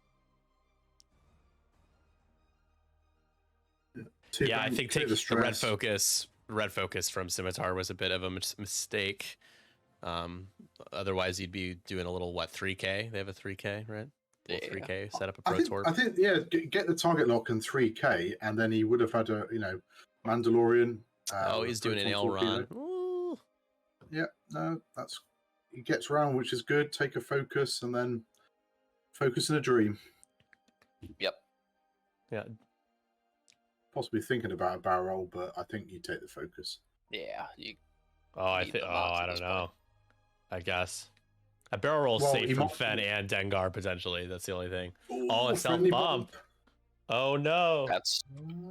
C: So
A: yeah, I think take the red focus from Scimitar was a bit of a mistake. Otherwise you'd be doing a little 3K. They have a 3K, right? 3K, set up a Pro Tour.
B: I think get the target lock in 3K, and then he would have had a Mandalorian.
A: He's doing an aileron.
B: Yeah, no, he gets around, which is good. Take a focus, and then focus in a dream.
C: Yep.
A: Yeah.
B: Possibly thinking about a barrel roll, but I think you take the focus.
C: Yeah.
A: I don't know. I guess a barrel roll safe from Fen and Dengar potentially. That's the only thing.
B: Ooh,
A: it's self bump. Oh no!
C: That's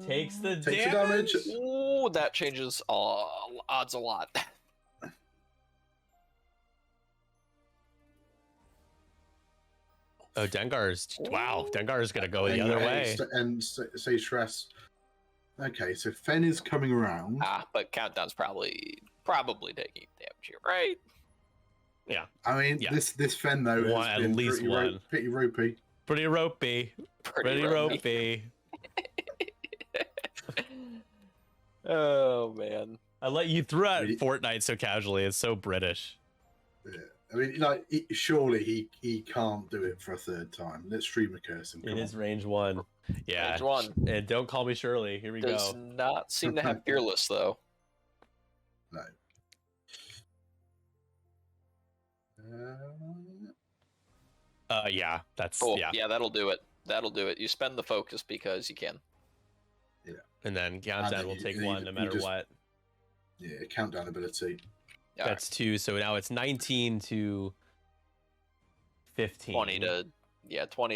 A: takes the
B: damage.
C: Ooh, that changes odds a lot.
A: Oh, Dengar's gonna go the other way.
B: And say stress. Okay, so Fen is coming around.
C: But Countdown's probably taking damage here, right?
A: Yeah.
B: I mean,
A: Yeah.
B: this Fen though
A: One,
B: has
A: at
B: been
A: least
B: pretty,
A: one.
B: pretty ropey.
A: Pretty ropey. Pretty ropey.
C: Oh man.
A: I let you throw out
B: Really?
A: Fortnite so casually. It's so British.
B: Yeah. I mean, like, surely he can't do it for a third time. Let's stream a curse him.
A: It is range 1. Yeah.
C: Range 1.
A: And don't call me Shirley. Here we
C: Does
A: go.
C: not seem to have Fearless though.
B: No.
A: Yeah. That's
C: Cool.
A: yeah.
C: Yeah, that'll do it. That'll do it. You spend the focus because you can.
B: Yeah.
A: And then Countdown will take 1 no matter what.
B: Yeah, countdown ability.
C: All
A: That's 2. So now it's 19 to 15.
C: 20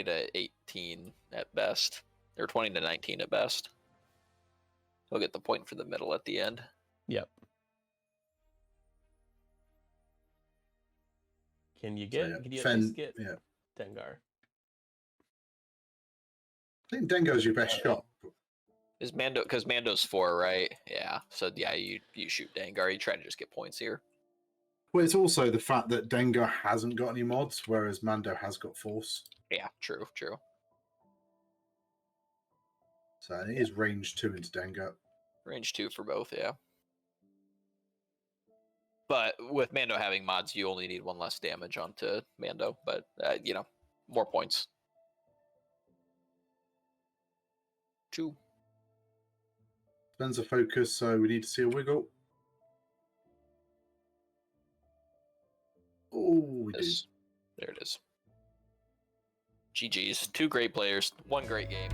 C: to 18 at best, or 20 to 19 at best. He'll get the point for the middle at the end.
A: Yep. Can you get?
B: So,
A: Can you at
B: Fen,
A: least get
B: yeah.
A: Dengar?
B: I think Dengo's your best shot.
C: Is Mando, because Mando's 4, right? Yeah. So yeah, you shoot Dengar. You try to just get points here.
B: Well, it's also the fact that Dengar hasn't got any mods, whereas Mando has got Force.
C: Yeah, true.
B: So it is range 2 into Dengar.
C: Range 2 for both, yeah. But with Mando having mods, you only need 1 less damage onto Mando. But more points. 2.
B: Spends a focus, so we need to see a wiggle. Oh, we do.
C: There it is. GG's. 2 great players, 1 great game.